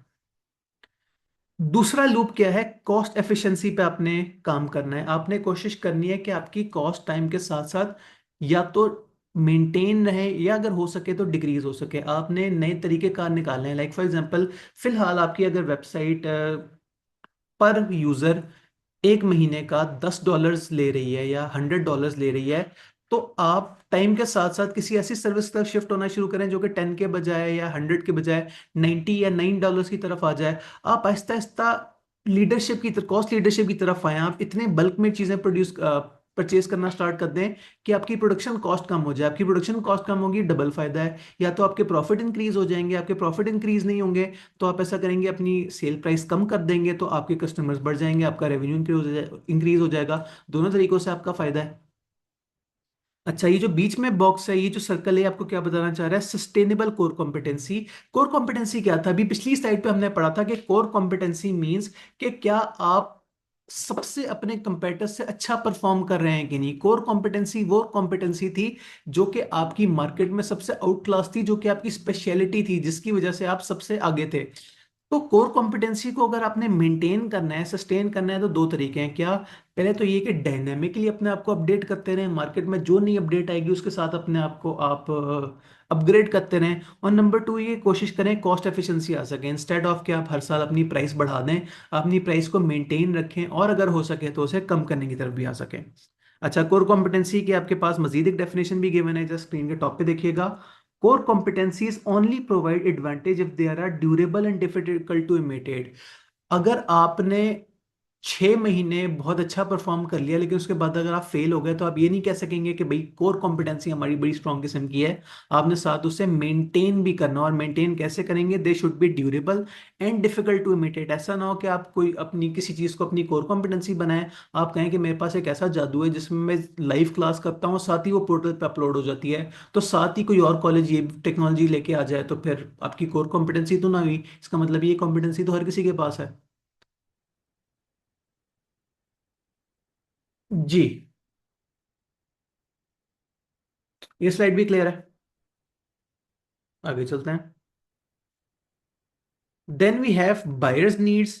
दूसरा लूप क्या है, कॉस्ट एफिशिएंसी पे आपने काम करना है। आपने कोशिश करनी है कि आपकी कॉस्ट टाइम के साथ साथ या तो मेंटेन रहे, या अगर हो सके तो डिक्रीज हो सके। आपने नए तरीके कार निकालने हैं, लाइक फॉर एग्जांपल फिलहाल आपकी अगर वेबसाइट पर यूजर एक महीने का $10 ले रही है या $100 ले रही है, तो आप टाइम के साथ साथ किसी ऐसी सर्विस तरफ शिफ्ट होना शुरू करें जो कि 10 के बजाय या 100 के बजाय 90 या $9 की तरफ आ जाए। आप आहिस्ता आहिस्ता लीडरशिप की तरफ, कॉस्ट लीडरशिप की तरफ आए, आप इतने बल्क में चीजें परचेज करना स्टार्ट कर दें कि आपकी प्रोडक्शन कॉस्ट कम हो जाए। आपकी प्रोडक्शन कॉस्ट कम होगी, डबल फायदा है, या तो आपके प्रॉफिट इंक्रीज हो जाएंगे, आपके प्रॉफिट इंक्रीज नहीं होंगे तो आप ऐसा करेंगे अपनी सेल प्राइस कम कर देंगे, तो आपके कस्टमर्स बढ़ जाएंगे, आपका रेवेन्यू इंक्रीज हो जाएगा। दोनों तरीकों से आपका फायदा है। अच्छा, ये जो बीच में बॉक्स है, ये जो सर्कल है, आपको क्या बताना चाह रहा है? Sustainable core competency. Core competency क्या था? अभी पिछली स्लाइड पे हमने पढ़ा था कि कोर कॉम्पिटेंसी मींस कि क्या आप सबसे अपने कंपेटिटर से अच्छा परफॉर्म कर रहे हैं कि नहीं। कोर कॉम्पिटेंसी वो कॉम्पिटेंसी थी जो कि आपकी मार्केट में सबसे आउट क्लास थी, जो कि आपकी स्पेशलिटी थी, जिसकी वजह से आप सबसे आगे थे। तो कोर कॉम्पिटेंसी को अगर आपने मेंटेन करना है, सस्टेन करना है, तो दो तरीके हैं। क्या? पहले तो ये कि डायनेमिकली अपने आप को अपडेट करते रहें, मार्केट में जो नई अपडेट आएगी उसके साथ अपने आप को आप अपग्रेड करते रहें। और नंबर टू, ये कोशिश करें कॉस्ट एफिशिएंसी आ सके, इंस्टेड ऑफ कि आप हर साल अपनी प्राइस बढ़ा दें, अपनी प्राइस को मेंटेन रखें, और अगर हो सके तो उसे कम करने की तरफ भी आ सके। अच्छा, कोर कॉम्पिटेंसी की आपके पास मजीद एक डेफिनेशन भी गिवन है, जस्ट स्क्रीन के टॉप पे देखिएगा। Core competencies only provide advantage if they are durable and difficult to imitate। अगर आपने 6 महीने बहुत अच्छा परफॉर्म कर लिया, लेकिन उसके बाद अगर आप फेल हो गए, तो आप ये नहीं कह सकेंगे कि भाई कोर कॉम्पिटेंसी हमारी बड़ी स्ट्रॉन्ग किस्म की है। आपने साथ उसे मेंटेन भी करना, और मेंटेन कैसे करेंगे? They should be durable and difficult to imitate. ऐसा ना हो कि आप कोई अपनी किसी चीज को अपनी कोर कॉम्पिटेंसी बनाएं, आप कहें कि मेरे पास एक ऐसा जादू है जिसमें मैं लाइव क्लास करता हूँ, साथ ही वो पोर्टल पे अपलोड हो जाती है, तो साथ ही कोई और कॉलेज ये टेक्नोलॉजी लेके आ जाए, तो फिर आपकी कोर कॉम्पिटेंसी तो ना हुई। इसका मतलब ये कॉम्पिटेंसी तो हर किसी के पास है। जी, ये स्लाइड भी क्लियर है, आगे चलते हैं। Then we have buyers needs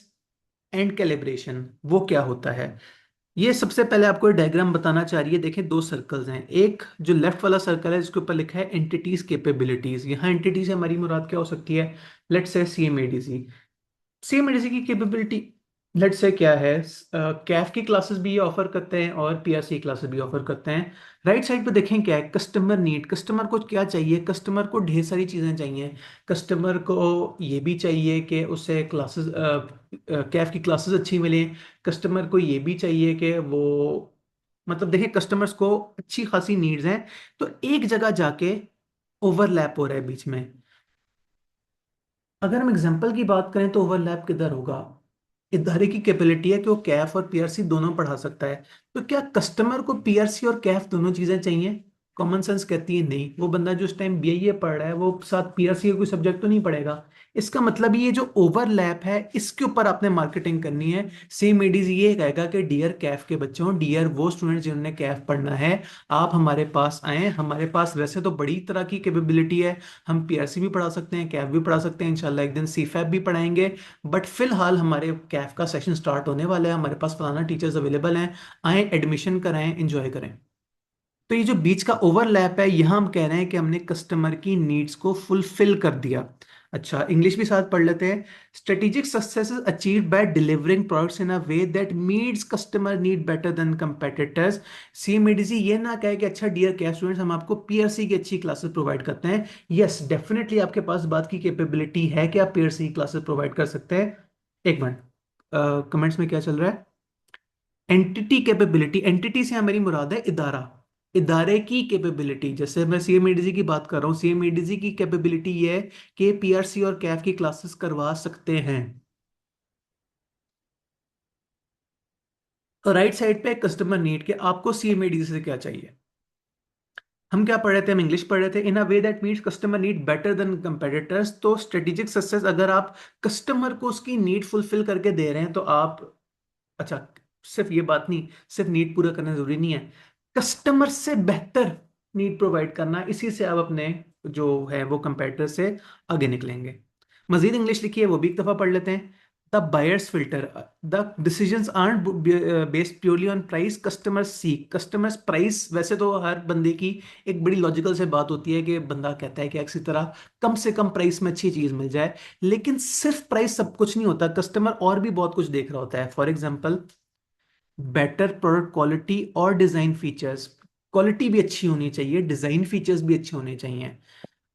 and calibration. वो क्या होता है? ये सबसे पहले आपको डायग्राम बताना चाह रही है। देखिए दो सर्कल्स हैं, एक जो लेफ्ट वाला सर्कल है जिसके ऊपर लिखा है एंटिटीज कैपेबिलिटीज। यहाँ एंटिटी से हमारी मुराद क्या हो सकती है? Let's say सीएमएडीसी। सीएमएडीसी की कैपेबिलिटी लेट्स से क्या है, कैफ की क्लासेस भी ये ऑफर करते हैं और पीआरसी क्लासेस भी ऑफर करते हैं। राइट साइड पे देखें क्या है, कस्टमर नीड। कस्टमर को क्या चाहिए? कस्टमर को ढेर सारी चीजें चाहिए। कस्टमर को ये भी चाहिए कि उसे क्लासेस, कैफ की क्लासेस अच्छी मिले। कस्टमर को ये भी चाहिए कि वो, मतलब देखिए कस्टमर्स को अच्छी खासी नीड्स हैं, तो एक जगह जाके ओवरलैप हो रहा है बीच में। अगर हम एग्जांपल की बात करें तो ओवरलैप किधर होगा? इदारे की कैपेबिलिटी है कि वो कैफ और पीआरसी दोनों पढ़ा सकता है, तो क्या कस्टमर को पीआरसी और कैफ दोनों चीजें चाहिए? कॉमन सेंस कहती है नहीं। वो बंदा जो उस टाइम बीए पढ़ रहा है वो साथ पीआरसी का कोई सब्जेक्ट तो नहीं पढ़ेगा। इसका मतलब ये जो ओवरलैप है इसके ऊपर आपने मार्केटिंग करनी है। सेम एडीज ये कहेगा कि डियर कैफ के बच्चों, डियर वो स्टूडेंट जिन्होंने कैफ पढ़ना है, आप हमारे पास आए। हमारे पास वैसे तो बड़ी तरह की कैपेबिलिटी है, हम पीआरसी भी पढ़ा सकते हैं, कैफ भी पढ़ा सकते हैं, इंशाल्लाह एक दिन सीफैप भी पढ़ाएंगे। बट फिलहाल हमारे कैफ का सेशन स्टार्ट होने वाला है, हमारे पास फलाना टीचर्स अवेलेबल हैं, आए एडमिशन कराएं, इंजॉय करें। तो ये जो बीच का ओवरलैप है, यहां हम कह रहे हैं कि हमने कस्टमर की नीड्स को फुलफिल कर दिया। अच्छा, इंग्लिश भी साथ पढ़ लेते हैं। Strategic success is achieved by delivering products in a way that meets customer need better than competitors. CMADC ये ना कहे कि अच्छा डियर क्या स्टूडेंट्स, हम आपको पीआरसी की अच्छी क्लासेस प्रोवाइड करते हैं। यस, डेफिनेटली आपके पास बात की कैपेबिलिटी है कि आप पीआरसी क्लासेस प्रोवाइड कर सकते हैं। एक मिनट, कमेंट्स में क्या चल रहा है? एंटिटी कैपेबिलिटी, एंटिटी से हमारी मुराद है इदारा, इदारे की कैपेबिलिटी। जैसे मैं सीएमएडीजी की बात कर रहा हूँ, सीएमएडीजी की कैपेबिलिटी ये है कि पीआरसी और कैफ की क्लासेस करवा सकते हैं। तो राइट साइड पे कस्टमर नीड के आपको सीएमएडीजी से क्या चाहिए। हम क्या पढ़ रहे थे? हम इंग्लिश पढ़ रहे थे। In a way that meets customer need better than competitors. तो स्ट्रेटेजिक सक्सेस, अगर आप कस्टमर को उसकी नीड फुलफिल करके दे रहे हैं तो आप, अच्छा, सिर्फ ये बात नहीं, सिर्फ नीड पूरा करना जरूरी नहीं है, कस्टमर से बेहतर नीड प्रोवाइड करना, इसी से आप अपने जो है वो कंपेटिटर से आगे निकलेंगे। मजीद इंग्लिश लिखी है, वो भी एक दफा पढ़ लेते हैं। The buyers filter, the decisions art based purely on price, customers seek, customers price. वैसे तो हर बंदे की एक बड़ी लॉजिकल से बात होती है कि बंदा कहता है कि किसी तरह कम से कम प्राइस में अच्छी चीज मिल जाए, लेकिन सिर्फ प्राइस सब कुछ नहीं होता, कस्टमर और भी बहुत कुछ देख रहा होता है। For example, better product quality और डिजाइन फीचर्स। क्वालिटी भी अच्छी होनी चाहिए, डिजाइन फीचर्स भी अच्छे होने चाहिए।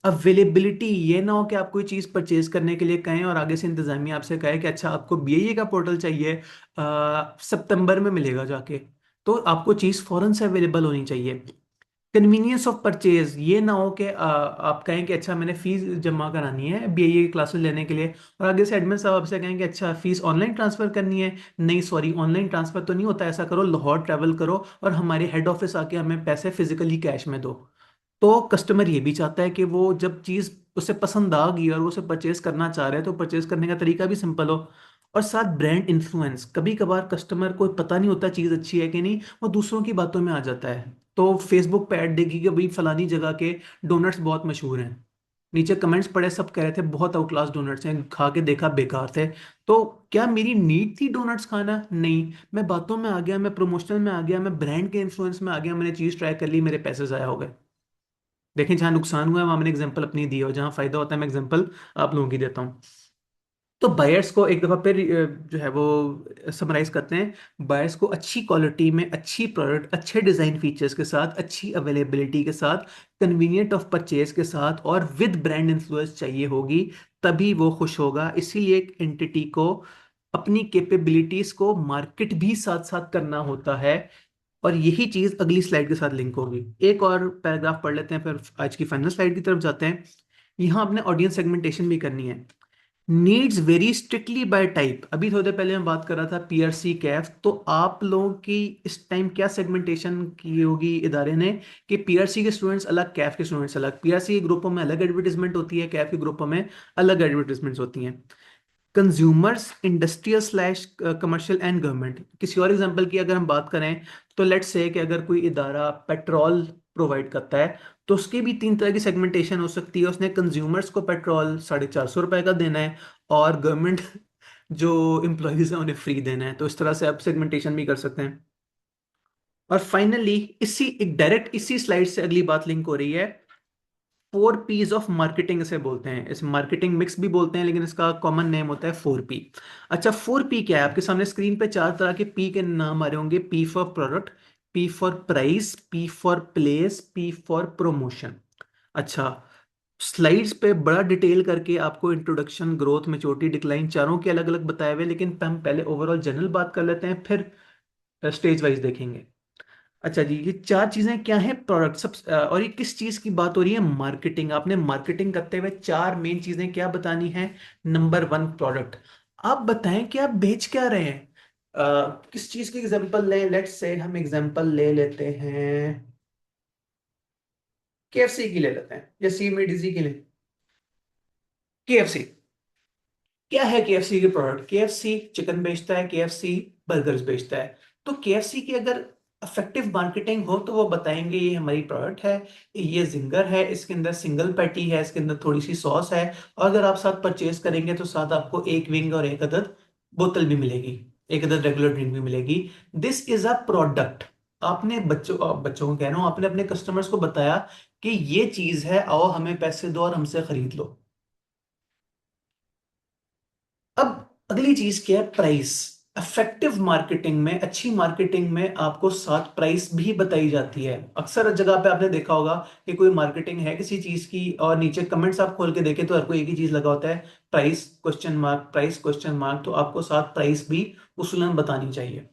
अवेलेबिलिटी, ये ना हो कि आप कोई चीज परचेज करने के लिए कहें और आगे से इंतजामिया आपसे कहे कि अच्छा आपको बीएई का पोर्टल चाहिए, सितंबर में मिलेगा जाके। तो आपको चीज फौरन से अवेलेबल होनी चाहिए। कन्वीनियंस ऑफ परचेज, ये ना हो कि आप कहें कि अच्छा मैंने फीस जमा करानी है बीएई क्लासेस लेने के लिए, और आगे से एडमिन साहब आपसे कहें कि अच्छा फीस ऑनलाइन ट्रांसफर करनी है। नहीं सॉरी, ऑनलाइन ट्रांसफर तो नहीं होता, ऐसा करो लाहौर ट्रैवल करो और हमारे हेड ऑफिस आके हमें पैसे फिजिकली कैश में दो। तो कस्टमर ये भी चाहता है कि वो जब चीज़ उसे पसंद आ गई और वो उसे परचेज करना चाह रहे हैं तो परचेज करने का तरीका भी सिंपल हो। और साथ ब्रांड इन्फ्लुएंस, कभी कभार कस्टमर को पता नहीं होता चीज़ अच्छी है कि नहीं, वो दूसरों की बातों में आ जाता है। तो फेसबुक पे ऐड देखी कि भाई फलानी जगह के डोनट्स बहुत मशहूर हैं, नीचे कमेंट्स पढ़े, सब कह रहे थे बहुत आउट क्लास डोनट्स हैं, खा के देखा बेकार थे। तो क्या मेरी नीड थी डोनट्स खाना? नहीं, मैं बातों में आ गया, मैं प्रमोशनल में आ गया, मैं ब्रांड के इन्फ्लुएंस में आ गया, मैंने चीज़ ट्राई कर ली, मेरे पैसे ज़ाया हो गए। देखें, जहां नुकसान हुआ है वहां मैंने एग्जांपल अपनी दी है, और जहां फायदा होता है मैं एग्जांपल आप लोगों की देता हूं। तो बायर्स को एक दफा फिर जो है वो समराइज करते हैं। बायर्स को अच्छी क्वालिटी में अच्छी प्रोडक्ट, अच्छे डिजाइन फीचर्स के साथ, अच्छी अवेलेबिलिटी के साथ, कन्वीनियंट ऑफ परचेज के साथ और विद ब्रांड इन्फ्लुएंस चाहिए होगी, तभी वो खुश होगा। इसीलिए एक एंटिटी को अपनी कैपेबिलिटीज को मार्केट भी साथ साथ करना होता है। और यही चीज अगली स्लाइड के साथ लिंक होगी। एक और पैराग्राफ पढ़ लेते हैं, फिर आज की फाइनल स्लाइड की तरफ जाते हैं। यहाँ आपने ऑडियंस सेगमेंटेशन भी करनी है। Needs very strictly bye type, अभी थोड़ी देर पहले मैं बात कर रहा था पीआरसी कैफ, तो आप लोगों की इस टाइम क्या सेगमेंटेशन की होगी इदारे ने, कि पीआरसी के स्टूडेंट्स अलग, कैफ के स्टूडेंट्स अलग। पीआरसी के ग्रुपों में अलग एडवर्टीजमेंट होती है, कैफ के ग्रुपों में अलग एडवर्टीजमेंट्स होती हैं। Consumers, industrial slash commercial and government. किसी और एग्जांपल की अगर हम बात करें, तो लेट्स से कि अगर कोई इदारा पेट्रोल प्रोवाइड करता है, तो उसकी भी तीन तरह की सेगमेंटेशन हो सकती है। उसने कंज्यूमर्स को पेट्रोल 450 रुपए का देना है, और गवर्नमेंट जो एम्प्लॉयज हैं उन्हें फ्री देना है। तो इस तरह से आप सेगमेंटेशन भी कर सकते हैं। और फाइनली इसी एक डायरेक्ट इसी स्लाइड से अगली बात लिंक हो रही है। 4 P's ऑफ मार्केटिंग इसे बोलते हैं, इसे मार्केटिंग मिक्स भी बोलते हैं, लेकिन इसका कॉमन नेम होता है 4P। अच्छा, 4P क्या है? आपके सामने स्क्रीन पे चार तरह के पी के नाम आ रहे होंगे। P for product, P for price, P for place, P for promotion. अच्छा, स्लाइड्स पे बड़ा डिटेल करके आपको इंट्रोडक्शन, ग्रोथ, मैच्योरिटी, डिक्लाइन चारों के अलग अलग बताए हुए, लेकिन हम पहले ओवरऑल जनरल बात कर लेते हैं, फिर स्टेज वाइज देखेंगे। अच्छा जी, ये चार चीजें क्या है? प्रोडक्ट सब, और ये किस चीज की बात हो रही है? मार्केटिंग। आपने मार्केटिंग करते हुए चार मेन चीजें क्या बतानी है? Number one, product. आप बताएं कि आप बेच क्या रहे हैं। किस चीज की एग्जांपल लें? लेट्स से हम एग्जांपल ले लेते हैं, केएफसी की ले लेते हैं, या सीएमएडीजी की ले, केएफसी। क्या है केएफसी के प्रोडक्ट? केएफसी चिकन बेचता है, केएफसी बर्गर्स बेचता है। तो केएफसी की अगर इफेक्टिव मार्केटिंग हो तो वो बताएंगे ये हमारी प्रोडक्ट है, ये जिंगर है, इसके अंदर सिंगल पैटी है, इसके अंदर थोड़ी सी सॉस है, और अगर आप साथ परचेज करेंगे तो साथ आपको एक विंग और एक अदद बोतल भी मिलेगी, एक अदद रेगुलर ड्रिंक भी मिलेगी। This is a product. आपने बच्चों को कह रहा हूं, आपने अपने कस्टमर्स को बताया कि ये चीज है, आओ हमें पैसे दो और हमसे खरीद लो। अब अगली चीज क्या है? प्राइस। इफेक्टिव मार्केटिंग में, अच्छी मार्केटिंग में आपको साथ प्राइस भी बताई जाती है। अक्सर जगह पे आपने देखा होगा कि कोई मार्केटिंग है किसी चीज की और नीचे कमेंट्स आप खोल के देखें तो हर कोई एक ही चीज लगा होता है, price question mark, price question mark. तो आपको साथ प्राइस भी उसूलन बतानी चाहिए।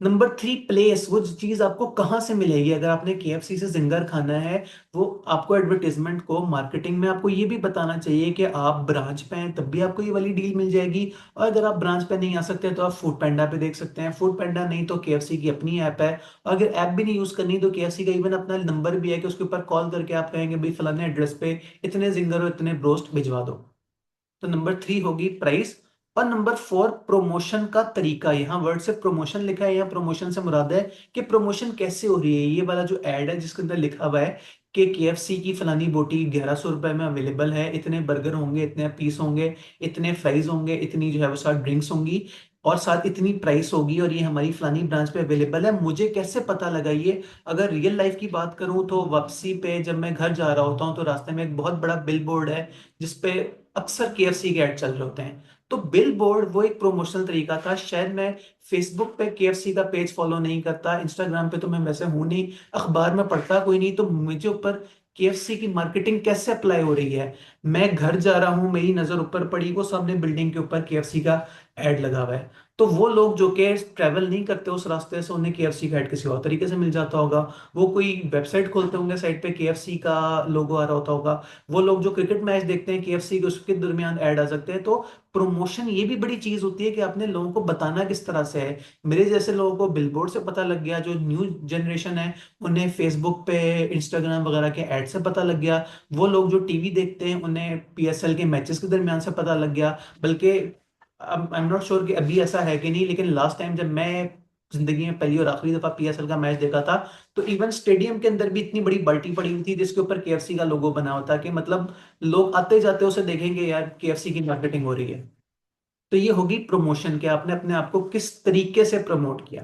Number three, place. वो चीज आपको कहाँ से मिलेगी? अगर आपने केएफसी से जिंगर खाना है, वो आपको एडवर्टीजमेंट को, मार्केटिंग में आपको ये भी बताना चाहिए कि आप ब्रांच पे हैं, तब भी आपको ये वाली डील मिल जाएगी। और अगर आप ब्रांच पे नहीं आ सकते तो आप फूड पैंडा पे देख सकते हैं, फूड पैंडा नहीं तो केएफसी की अपनी ऐप है। और अगर ऐप भी नहीं यूज करनी तो केएफसी का इवन अपना नंबर भी है कि उसके ऊपर कॉल करके आप कहेंगे भाई फलाने एड्रेस पे इतने जिंगर और इतने ब्रोस्ट भिजवा दो। तो नंबर थ्री होगी प्राइस। और नंबर फोर, प्रमोशन का तरीका। यहाँ वर्ड से प्रमोशन लिखा है, यहाँ प्रमोशन से मुराद है कि प्रमोशन कैसे हो रही है। ये वाला जो एड है जिसके अंदर लिखा हुआ है कि केएफसी की फलानी बोटी 1100 रुपए में अवेलेबल है, इतने बर्गर होंगे, इतने पीस होंगे, इतने फ्राइज होंगे, इतनी जो है वो साथ ड्रिंक्स होंगी, और साथ इतनी प्राइस होगी, और ये हमारी फलानी ब्रांच पे अवेलेबल है। मुझे कैसे पता लगा ये? अगर रियल लाइफ की बात करूं तो वापसी पे जब मैं घर जा रहा होता हूं तो रास्ते में एक बहुत बड़ा बिल बोर्ड है जिसपे अक्सर केएफसी के ऐड चल रहे होते हैं। तो बिल बोर्ड वो एक प्रोमोशनल तरीका था। शायद मैं फेसबुक पे केएफसी का पेज फॉलो नहीं करता, इंस्टाग्राम पे तो मैं वैसे हूं नहीं, अखबार में पढ़ता कोई नहीं, तो मुझे ऊपर केएफसी की मार्केटिंग कैसे अप्लाई हो रही है? मैं घर जा रहा हूं, मेरी नजर ऊपर पड़ी, वो सामने बिल्डिंग के ऊपर केएफसी का एड लगा हुआ है। तो वो लोग जो कि ट्रेवल नहीं करते उस रास्ते से, उन्हें केएफसी का एड किसी और तरीके से मिल जाता होगा। वो कोई वेबसाइट खोलते होंगे, साइट पे केएफसी का लोगो आ रहा होता होगा। वो लोग जो क्रिकेट मैच देखते हैं केएफसी के, उसके दरमियान ऐड आ सकते हैं। तो प्रमोशन ये भी बड़ी चीज होती है कि आपने लोगों को बताना किस तरह से है। मेरे जैसे लोगों को बिलबोर्ड से पता लग गया, जो न्यू जनरेशन है उन्हें फेसबुक पे, इंस्टाग्राम वगैरह के ऐड से पता लग गया, वो लोग जो टीवी देखते हैं उन्हें पीएसएल के मैचेस के दरमियान से पता लग गया। बल्कि आई एम नॉट श्योर कि अभी ऐसा है कि नहीं, लेकिन लास्ट टाइम जब मैं जिंदगी में पहली और आखिरी दफा पीएसएल का मैच देखा था, तो इवन स्टेडियम के अंदर भी इतनी बड़ी बाल्टी पड़ी हुई थी जिसके ऊपर केएफसी का लोगो बना होता, कि मतलब लोग आते जाते उसे देखेंगे यार केएफसी की मार्केटिंग हो रही है। तो ये होगी प्रमोशन, कि आपने अपने आप को किस तरीके से प्रमोट किया।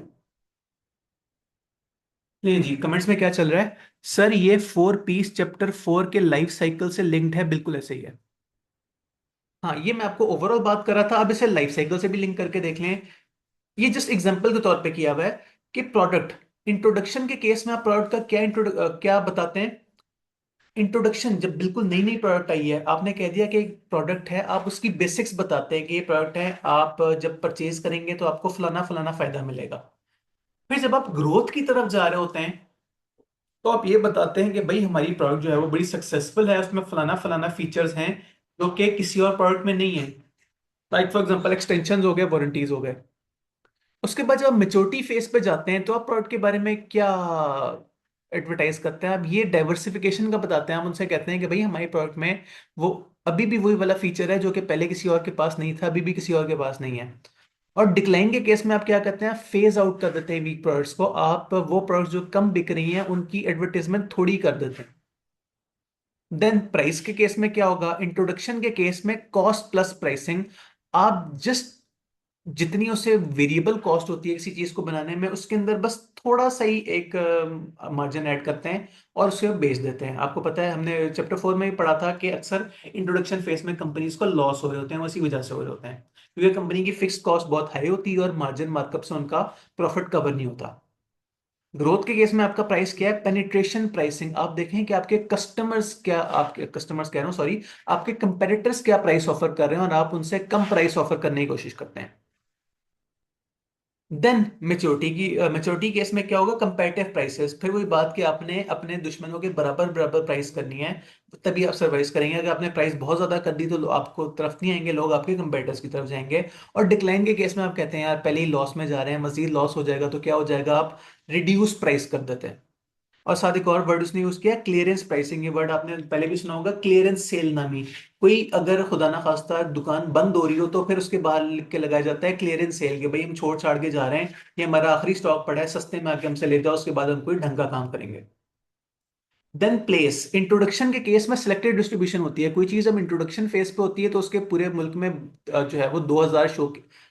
नहीं जी, कमेंट्स में क्या चल रहा है? सर ये फोर पीस चैप्टर फोर के लाइफ साइकिल से लिंक्ड है, बिल्कुल ऐसे ही है। हाँ, ये मैं आपको ओवरऑल बात कर रहा था, अब इसे लाइफ साइकिल से भी लिंक करके देख लें। ये जस्ट एग्जांपल के तौर पे किया हुआ है कि प्रोडक्ट इंट्रोडक्शन के केस में आप प्रोडक्ट का क्या बताते हैं? इंट्रोडक्शन, जब बिल्कुल नई नई प्रोडक्ट आई है, आपने कह दिया कि एक प्रोडक्ट है, आप उसकी बेसिक्स बताते हैं कि ये प्रोडक्ट है, आप जब परचेज करेंगे तो आपको फलाना फलाना फायदा मिलेगा। फिर जब आप ग्रोथ की तरफ जा रहे होते हैं तो आप ये बताते हैं कि भाई हमारी प्रोडक्ट जो है वो बड़ी सक्सेसफुल है, उसमें फलाना फलाना फीचर्स हैं जो कि किसी और प्रोडक्ट में नहीं है। लाइक फॉर एग्जांपल एक्सटेंशन हो गए, वारंटीज हो गए। उसके बाद जब आप मेच्योरिटी फेज पे जाते हैं तो आप प्रोडक्ट के बारे में क्या एडवर्टाइज करते हैं? आप ये डाइवर्सिफिकेशन का बताते हैं। हम उनसे कहते हैं कि भाई हमारे प्रोडक्ट में वो अभी भी वही वाला फीचर है जो कि पहले किसी और के पास नहीं था, अभी भी किसी और के पास नहीं है। और डिक्लाइन के केस में आप क्या करते हैं? फेज आउट कर देते हैं वीक प्रोडक्ट्स को, आप वो प्रोडक्ट्स जो कम बिक रही हैं उनकी एडवर्टाइजमेंट थोड़ी कर देते हैं। देन प्राइस के केस में क्या होगा? इंट्रोडक्शन के केस में कॉस्ट प्लस प्राइसिंग। आप जस्ट जितनी उसे वेरिएबल कॉस्ट होती है किसी चीज को बनाने में, उसके अंदर बस थोड़ा सा ही एक मार्जिन ऐड करते हैं और उसे बेच देते हैं। आपको पता है हमने चैप्टर फोर में ही पढ़ा था कि अक्सर इंट्रोडक्शन फेज में कंपनीज को लॉस हो रहे होते हैं, उसी वजह से हो रहे होते हैं क्योंकि कंपनी की फिक्स कॉस्ट बहुत हाई होती है और मार्जिन मार्कअप से उनका प्रॉफिट कवर नहीं होता। ग्रोथ के केस में आपका प्राइस क्या है? Penetration pricing. आप देखें कि आपके कस्टमर्स क्या, आपके कस्टमर्स कह रहा हूं सॉरी, आपके कंपेटिटर्स क्या प्राइस ऑफर कर रहे हैं और आप उनसे कम प्राइस ऑफर करने की कोशिश करते हैं। देन मेच्योरिटी केस में क्या होगा? Comparative prices. फिर वही बात कि आपने अपने दुश्मनों के बराबर बराबर प्राइस करनी है, तभी आप सर्वाइव करेंगे। अगर आपने प्राइस बहुत ज्यादा कर दी तो आपको तरफ नहीं आएंगे, लोग आपके कंपेटिटर्स की तरफ जाएंगे। और डिक्लाइन के केस में आप कहते हैं यार पहले ही लॉस में जा रहे हैं, मजीद लॉस हो जाएगा तो क्या हो जाएगा? आप रिड्यूस प्राइस कर देते हैं। और साथ एक और वर्ड उसने यूज किया, क्लियरेंस प्राइसिंग। ये वर्ड आपने पहले भी सुना होगा, क्लियरेंस सेल नामी। कोई अगर खुदा ना खास्ता दुकान बंद हो रही हो तो फिर उसके बाहर लिख के लगाया जाता है क्लियरेंस सेल, के भाई हम छोड़ छाड़ के जा रहे हैं, ये हमारा आखिरी स्टॉक पड़ा है, सस्ते में आके हमसे ले जाओ, उसके बाद हम कोई ढंग का काम करेंगे। देन प्लेस, इंट्रोडक्शन के केस में सिलेक्टेड डिस्ट्रीब्यूशन होती है। कोई चीज हम इंट्रोडक्शन फेज पे होती है तो उसके पूरे मुल्क में जो है वो 2000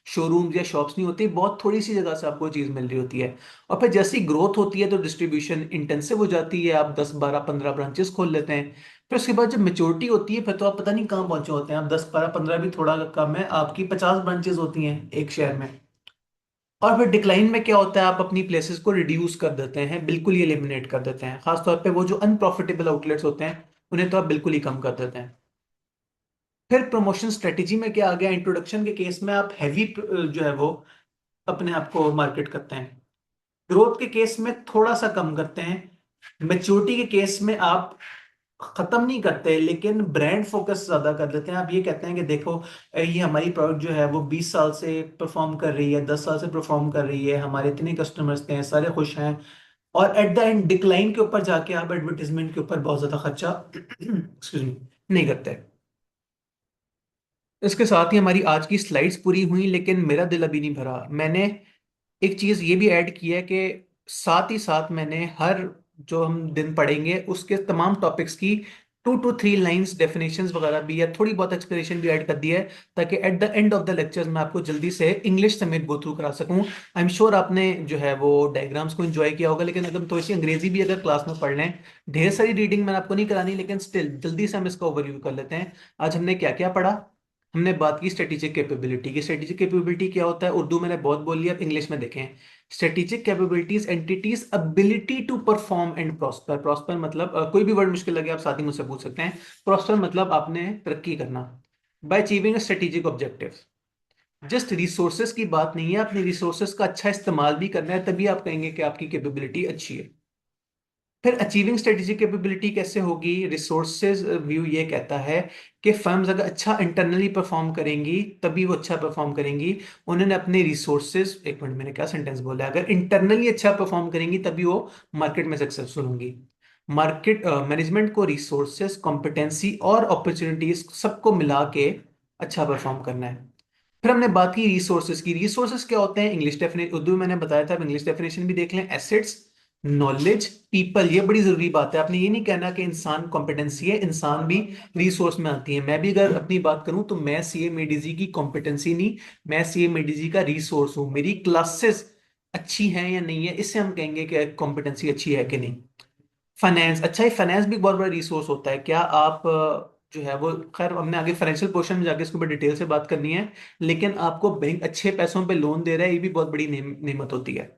शोरूम या शॉप्स नहीं होती, बहुत थोड़ी सी जगह से आपको चीज मिल रही होती है। और फिर जैसी ग्रोथ होती है तो डिस्ट्रीब्यूशन इंटेंसिव हो जाती है, आप 10 12 15 ब्रांचेस खोल लेते हैं। फिर उसके बाद जब मेच्योरिटी होती है फिर तो आप पता नहीं कहाँ पहुंचे होते हैं, आप 10 12 15 भी थोड़ा कम है, आपकी 50 ब्रांचेस होती हैं एक शहर में। और फिर डिक्लाइन में क्या होता है, आप अपनी प्लेसेस को रिड्यूस कर देते हैं, बिल्कुल ही एलिमिनेट कर देते हैं। खासतौर पे वो जो अनप्रॉफिटेबल आउटलेट्स होते हैं उन्हें तो आप बिल्कुल ही कम कर देते हैं। फिर प्रमोशन स्ट्रेटेजी में क्या आ गया, इंट्रोडक्शन के केस में आप हैवी जो है वो अपने आप को मार्केट करते हैं, ग्रोथ के केस में थोड़ा सा कम करते हैं, मेच्योरिटी के केस में आप खत्म नहीं करते लेकिन ब्रांड फोकस ज्यादा कर देते हैं। आप ये कहते हैं कि देखो ये हमारी प्रोडक्ट जो है वो 20 साल से परफॉर्म कर रही है, 10 साल से परफॉर्म कर रही है, हमारे इतने कस्टमर्स थे, सारे खुश हैं। और एट द एंड डिक्लाइन के ऊपर जाके आप एडवर्टीजमेंट के ऊपर बहुत ज्यादा खर्चा एक्सक्यूज मी नहीं करते। इसके साथ ही हमारी आज की स्लाइड्स पूरी हुई, लेकिन मेरा दिल अभी नहीं भरा। मैंने एक चीज ये भी ऐड की है कि साथ ही साथ मैंने हर जो हम दिन पढ़ेंगे उसके तमाम टॉपिक्स की 2 to 3 लाइंस डेफिनेशंस वगैरह भी, या थोड़ी बहुत एक्सप्लेनेशन भी ऐड कर दी है, ताकि at the end of the lectures मैं आपको जल्दी से इंग्लिश समेत गो थ्रू करा सकूं। आई एम श्योर आपने जो है वो डायग्राम्स को एंजॉय किया होगा, लेकिन अगर तो इसी अंग्रेजी भी अगर क्लास में पढ़ लें, ढेर सारी रीडिंग मैंने आपको नहीं करानी, लेकिन स्टिल जल्दी से हम इसका ओवरव्यू कर लेते हैं। आज हमने क्या क्या पढ़ा। हमने बात की स्ट्रेटेजिक कैपेबिलिटी की। स्ट्रेटेजिक कैपेबिलिटी क्या होता है, उर्दू मैंने बहुत बोल लिया, अब इंग्लिश में देखें। Strategic capabilities entities ability to perform and prosper. Prosper मतलब कोई भी वर्ड मुश्किल लगे आप साथ ही मुझसे पूछ सकते हैं। प्रॉस्पर मतलब आपने तरक्की करना bye achieving strategic objective. Just resources की बात नहीं है, अपने रिसोर्सेज का अच्छा इस्तेमाल भी करना है, तभी आप कहेंगे कि आपकी कैपेबिलिटी अच्छी है। फिर अचीविंग स्ट्रेटेजिक कैपेबिलिटी कैसे होगी, रिसोर्सेज व्यू ये कहता है कि फर्म्स अगर अच्छा इंटरनली परफॉर्म करेंगी तभी वो अच्छा परफॉर्म करेंगी। उन्होंने अपने रिसोर्सेज, एक मिनट मैंने क्या सेंटेंस बोला है, अगर इंटरनली अच्छा परफॉर्म करेंगी तभी वो मार्केट में सक्सेसफुल होंगी। मार्केट मैनेजमेंट को रिसोर्सेज, कॉम्पिटेंसी और अपॉर्चुनिटीज सबको मिला के अच्छा परफॉर्म करना है। फिर हमने बात की रिसोर्सेज की। रिसोर्सेज क्या होते हैं, इंग्लिश डेफिनेशन उर्दू में मैंने बताया था, इंग्लिश डेफिनेशन भी देख लें। एसेट्स, नॉलेज, पीपल, ये बड़ी जरूरी बात है। आपने ये नहीं कहना कि इंसान कॉम्पिटेंसी है, इंसान भी रिसोर्स में आती है। मैं भी अगर अपनी बात करूं तो मैं सीएमएडीजी की कॉम्पिटेंसी नहीं, मैं सीएमएडीजी का रिसोर्स हूं। मेरी क्लासेस अच्छी हैं या नहीं है, इससे हम कहेंगे कि कॉम्पिटेंसी अच्छी है कि नहीं। फाइनेंस, अच्छा ही फाइनेंस भी बहुत बड़ा रिसोर्स होता है। क्या आप जो है वो, खैर हमने आगे फाइनेंशियल पोर्शन में जाके इसके ऊपर डिटेल से बात करनी है, लेकिन आपको बैंक अच्छे पैसों पे लोन दे रहा है, ये भी बहुत बड़ी नेमत होती है।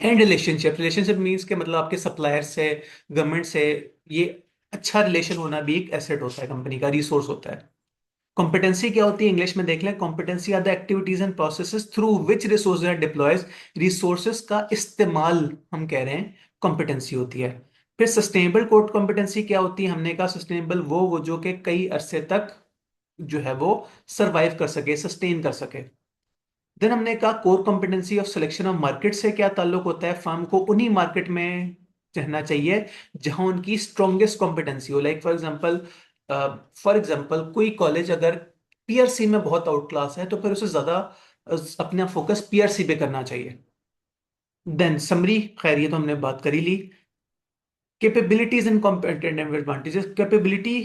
एंड रिलेशनशिप, रिलेशनशिप मीन्स के मतलब आपके सप्लायर से, गवर्नमेंट से, ये अच्छा रिलेशन होना भी एक एसेट होता है, कंपनी का रिसोर्स होता है। कॉम्पिटेंसी क्या होती है, इंग्लिश में देख लें। Competency are the activities and processes through which resources are deploys. Resources का इस्तेमाल हम कह रहे हैं कॉम्पिटेंसी होती है। फिर सस्टेनेबल कोड कॉम्पिटेंसी क्या होती है, हमने कहा सस्टेनेबल वो जो कि कई अरसे तक जो है वो सरवाइव कर सके, सस्टेन कर सके। देन हमने कहा core competency of selection of market से क्या ताल्लुक होता है, फर्म को उन्हीं मार्केट में रहना चाहिए जहां उनकी स्ट्रॉन्गेस्ट कॉम्पिटेंसी हो। लाइक फॉर एग्जांपल कोई कॉलेज अगर पीआरसी में बहुत आउट क्लास है तो फिर उसे ज्यादा अपना फोकस पीआरसी पे करना चाहिए। देन समरी, खैर ये तो हमने बात करी ली। Capabilities and competitive advantages. Capability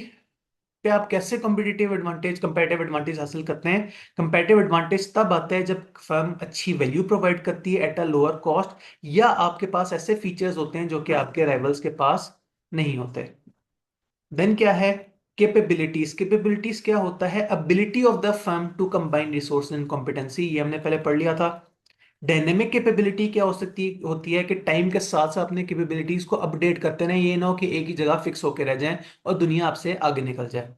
पे आप कैसे कॉम्पिटिटिव एडवांटेज, कंपैरेटिव एडवांटेज हासिल करते हैं। कंपैरेटिव एडवांटेज तब आता है जब फर्म अच्छी वैल्यू प्रोवाइड करती है एट अ लोअर कॉस्ट, या आपके पास ऐसे फीचर्स होते हैं जो कि आपके राइवल्स के पास नहीं होते। देन क्या है, कैपेबिलिटीज। कैपेबिलिटीज क्या होता है, ability of the firm to combine resource and competency, ये हमने पहले पढ़ लिया था। डायनेमिक कैपेबिलिटी क्या हो सकती होती है कि टाइम के साथ साथ अपने कैपेबिलिटीज को अपडेट करते रहें, ये ना हो कि एक ही जगह फिक्स होकर रह जाएं और दुनिया आपसे आगे निकल जाए।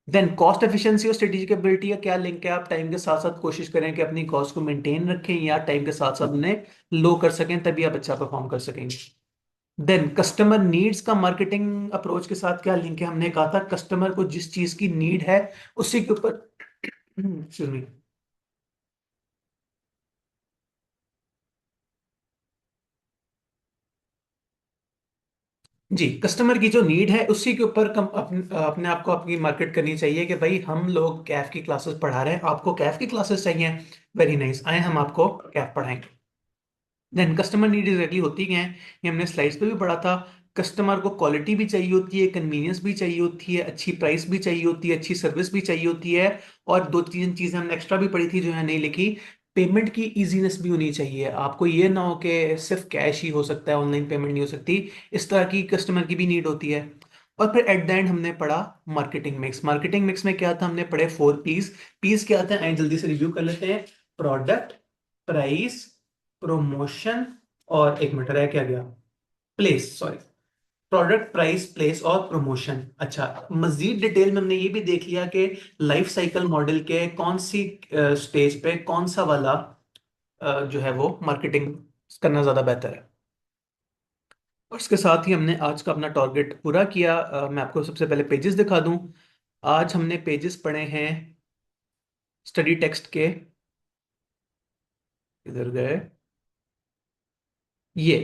देन कॉस्ट एफिशिएंसी और स्ट्रेटेजिक एबिलिटी का क्या लिंक है, आप टाइम के साथ साथ कोशिश करें कि अपनी कॉस्ट को मेंटेन रखें या टाइम के साथ साथ उन्हें लो कर सकें, तभी आप अच्छा परफॉर्म कर सकेंगे। देन कस्टमर नीड्स का मार्केटिंग अप्रोच के साथ क्या लिंक है, हमने कहा था कस्टमर को जिस चीज की नीड है उसी के ऊपर excuse me, जी, कस्टमर की जो नीड है उसी के ऊपर अपने आप को आपकी मार्केट करनी चाहिए कि भाई हम लोग कैफ की क्लासेस पढ़ा रहे हैं, आपको कैफ की क्लासेस चाहिए, वेरी नाइस, आए हम आपको कैफ पढ़ाएंगे। देन कस्टमर नीड एग्जैक्टली होती क्या है, ये हमने स्लाइड्स पे भी पढ़ा था। कस्टमर को क्वालिटी भी चाहिए होती है, कन्वीनियंस भी चाहिए होती है, अच्छी प्राइस भी चाहिए होती है, अच्छी सर्विस भी चाहिए होती है, और दो तीन चीजें हमने एक्स्ट्रा भी पढ़ी थी जो है नहीं लिखी। पेमेंट की इजीनेस भी होनी चाहिए, आपको ये ना हो कि सिर्फ कैश ही हो सकता है, ऑनलाइन पेमेंट नहीं हो सकती। इस तरह की कस्टमर की भी नीड होती है। और फिर एट द एंड हमने पढ़ा मार्केटिंग मिक्स। मार्केटिंग मिक्स में क्या था, हमने पढ़े 4 पीस। पीस क्या था, आइए जल्दी से रिव्यू कर लेते हैं। प्रोडक्ट, प्राइस, प्रमोशन, और एक मिनट रह क्या गया, place, sorry. Product, price, place और प्रमोशन। अच्छा, मजीद डिटेल में हमने ये भी देख लिया कि लाइफ साइकिल मॉडल के कौन सी स्टेज पे कौन सा वाला जो है वो मार्केटिंग करना ज्यादा बेहतर है। और इसके साथ ही हमने आज का अपना टारगेट पूरा किया। मैं आपको सबसे पहले पेजेस दिखा दूं। आज हमने पेजेस पढ़े हैं स्टडी टेक्स्ट के, इधर गए, ये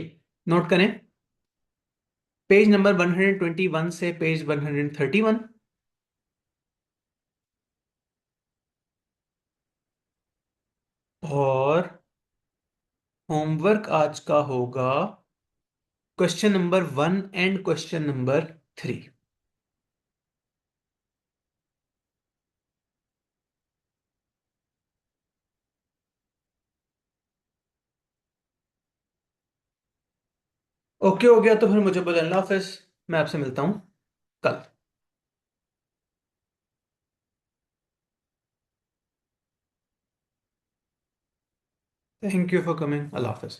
नोट करें, पेज नंबर 121 से पेज 131। और होमवर्क आज का होगा question number 1 and question number 3। Okay हो गया तो फिर मुझे बोले अल्लाह हाफिज, मैं आपसे मिलता हूँ कल। Thank you for coming, Allah Hafiz.